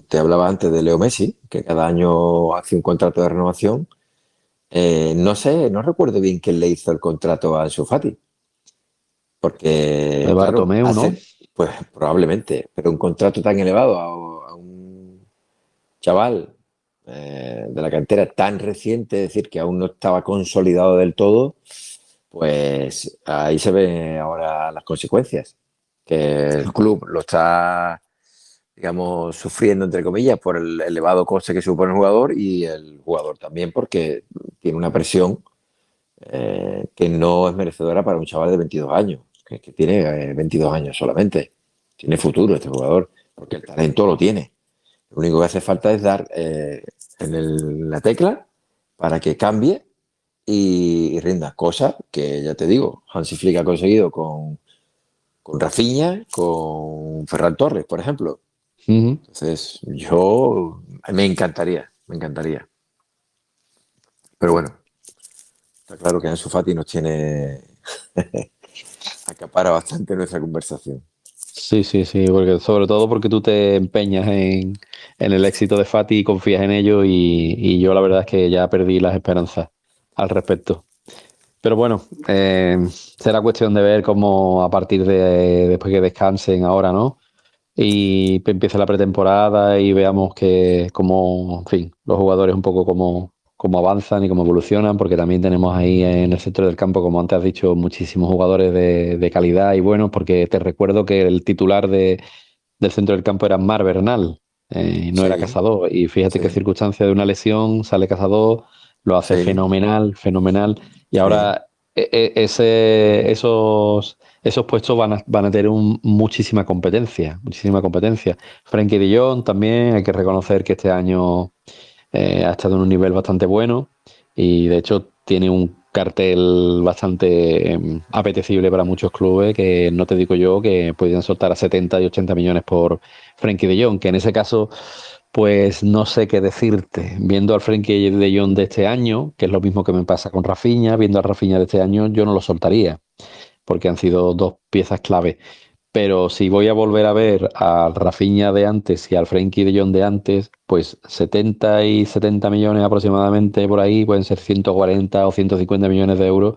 te hablaba antes de Leo Messi, que cada año hace un contrato de renovación. No sé, no recuerdo bien quién le hizo el contrato a Ansu Fati, De porque, claro, Bartomeu, ¿no? pues probablemente, pero un contrato tan elevado a un chaval de la cantera tan reciente, es decir, que aún no estaba consolidado del todo, pues ahí se ven ahora las consecuencias, que el club lo está, digamos, sufriendo, entre comillas, por el elevado coste que supone el jugador y el jugador también porque tiene una presión que no es merecedora para un chaval de 22 años, que tiene 22 años solamente. Tiene futuro este jugador, porque el talento lo tiene. Lo único que hace falta es dar la tecla para que cambie y rinda. Cosa que, ya te digo, Hansi Flick ha conseguido con Rafinha, con Ferran Torres, por ejemplo. Ujú. Entonces, yo me encantaría, me encantaría. Pero bueno, está claro que Ansu Fati nos tiene acapara bastante nuestra conversación. Sí, sí, sí, porque sobre todo porque tú te empeñas en el éxito de Fati y confías en ello y yo la verdad es que ya perdí las esperanzas al respecto. Pero bueno, será cuestión de ver cómo a partir de después que descansen ahora, ¿no? Y empieza la pretemporada y veamos que cómo, en fin, los jugadores un poco cómo avanzan y cómo evolucionan, porque también tenemos ahí en el centro del campo, como antes has dicho, muchísimos jugadores de calidad y buenos, porque te recuerdo que el titular del centro del campo era Mar Bernal, no era Sí, Casado. Y fíjate qué sí, circunstancia de una lesión, sale Casado, lo hace sí, fenomenal, fenomenal. Y sí. ahora esos puestos van a tener muchísima competencia, muchísima competencia. Frenkie de Jong también, hay que reconocer que este año ha estado en un nivel bastante bueno y de hecho tiene un cartel bastante apetecible para muchos clubes, que no te digo yo que podrían soltar a 70 y 80 millones por Frenkie de Jong, que en ese caso pues no sé qué decirte. Viendo al Frenkie de Jong de este año, que es lo mismo que me pasa con Rafinha, viendo al Rafinha de este año yo no lo soltaría, porque han sido dos piezas clave. Pero si voy a volver a ver al Rafinha de antes y al Frenkie de Jong de antes, pues 70 y 70 millones aproximadamente por ahí, pueden ser 140 o 150 millones de euros,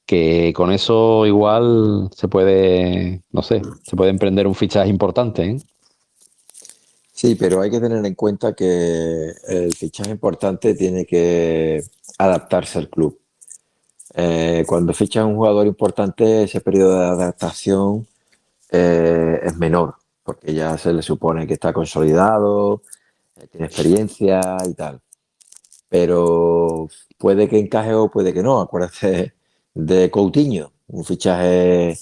que con eso igual se puede, no sé, se puede emprender un fichaje importante, ¿eh? Sí, pero hay que tener en cuenta que el fichaje importante tiene que adaptarse al club. Cuando fichas a un jugador importante, ese periodo de adaptación es menor, porque ya se le supone que está consolidado, tiene experiencia y tal. Pero puede que encaje o puede que no. Acuérdate de Coutinho, un fichaje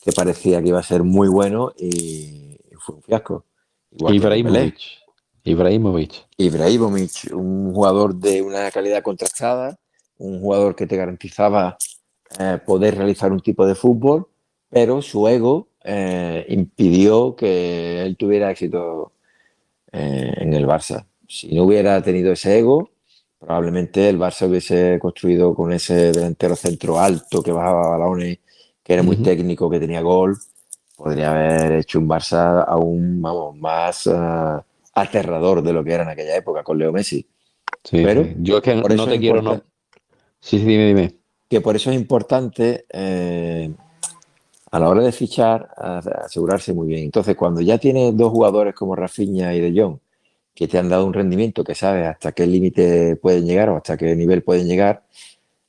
que parecía que iba a ser muy bueno y fue un fiasco. Igual que Dembélé. Ibrahimovic, Ibrahimovic. Ibrahimovic, un jugador de una calidad contrastada, un jugador que te garantizaba poder realizar un tipo de fútbol, pero su ego impidió que él tuviera éxito en el Barça. Si no hubiera tenido ese ego, probablemente el Barça hubiese construido con ese delantero centro alto que bajaba balones, que era muy Ujú. técnico, que tenía gol. Podría haber hecho un Barça aún, vamos, más aterrador de lo que era en aquella época con Leo Messi. Sí, Pero sí. Yo es que por no eso es te quiero, no. importante, Sí, sí, dime, dime. que por eso es importante a la hora de fichar asegurarse muy bien. Entonces, cuando ya tienes dos jugadores como Rafinha y De Jong que te han dado un rendimiento que sabes hasta qué límite pueden llegar o hasta qué nivel pueden llegar,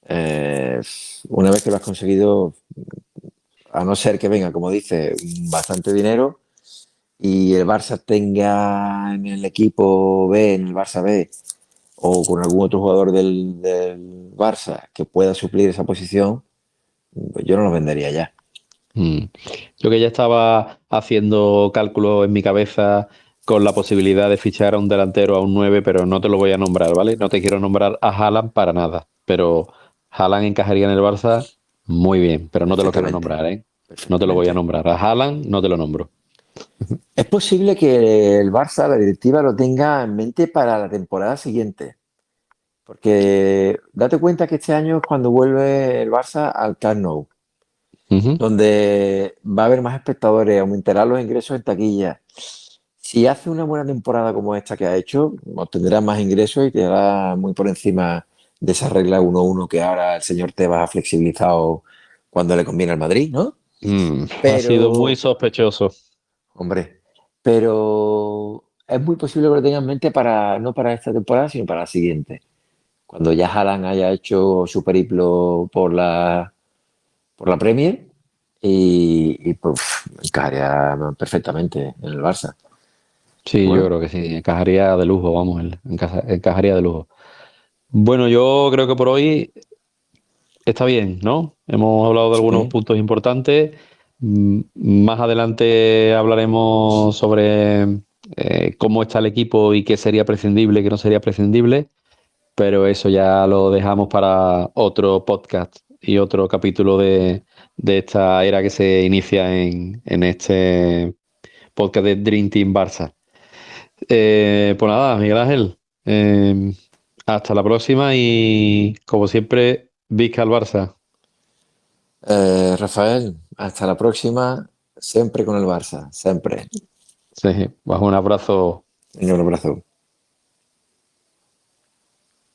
eh, una vez que lo has conseguido, a no ser que venga, como dice, bastante dinero y el Barça tenga en el equipo B, en el Barça B, o con algún otro jugador del Barça que pueda suplir esa posición, pues yo no lo vendería ya. Mm. Yo que ya estaba haciendo cálculos en mi cabeza con la posibilidad de fichar a un delantero, a un 9, pero no te lo voy a nombrar, ¿vale? No te quiero nombrar a Haaland para nada, pero Haaland encajaría en el Barça muy bien, pero no te lo quiero Perfectamente, nombrar, ¿eh? No te lo voy a perfectamente. nombrar. A Haaland no te lo nombro. Es posible que el Barça, la directiva, lo tenga en mente para la temporada siguiente, porque date cuenta que este año es cuando vuelve el Barça al Camp Nou, Ujú. donde va a haber más espectadores, aumentarán los ingresos en taquilla. Si hace una buena temporada como esta que ha hecho, obtendrá más ingresos y quedará muy por encima de esa regla 1-1 que ahora el señor Tebas ha flexibilizado cuando le conviene al Madrid, ¿no? Ha sido muy Pero, sospechoso. hombre, pero es muy posible que lo tenga en mente para, no para esta temporada, sino para la siguiente. Cuando ya Haaland haya hecho su periplo por la Premier y pues, encajaría perfectamente en el Barça. Y Sí, yo bueno, creo que sí, encajaría de lujo, vamos, encajaría de lujo. Bueno, yo creo que por hoy está bien, ¿no? Hemos hablado de algunos sí. puntos importantes. Más adelante hablaremos sobre cómo está el equipo y qué sería prescindible y qué no sería prescindible, pero eso ya lo dejamos para otro podcast y otro capítulo de esta era que se inicia en este podcast de Dream Team Barça. Pues nada, Miguel Ángel, hasta la próxima y como siempre, Vizca al Barça. Rafael, hasta la próxima, siempre con el Barça, siempre. Sí, bajo un abrazo. Un abrazo.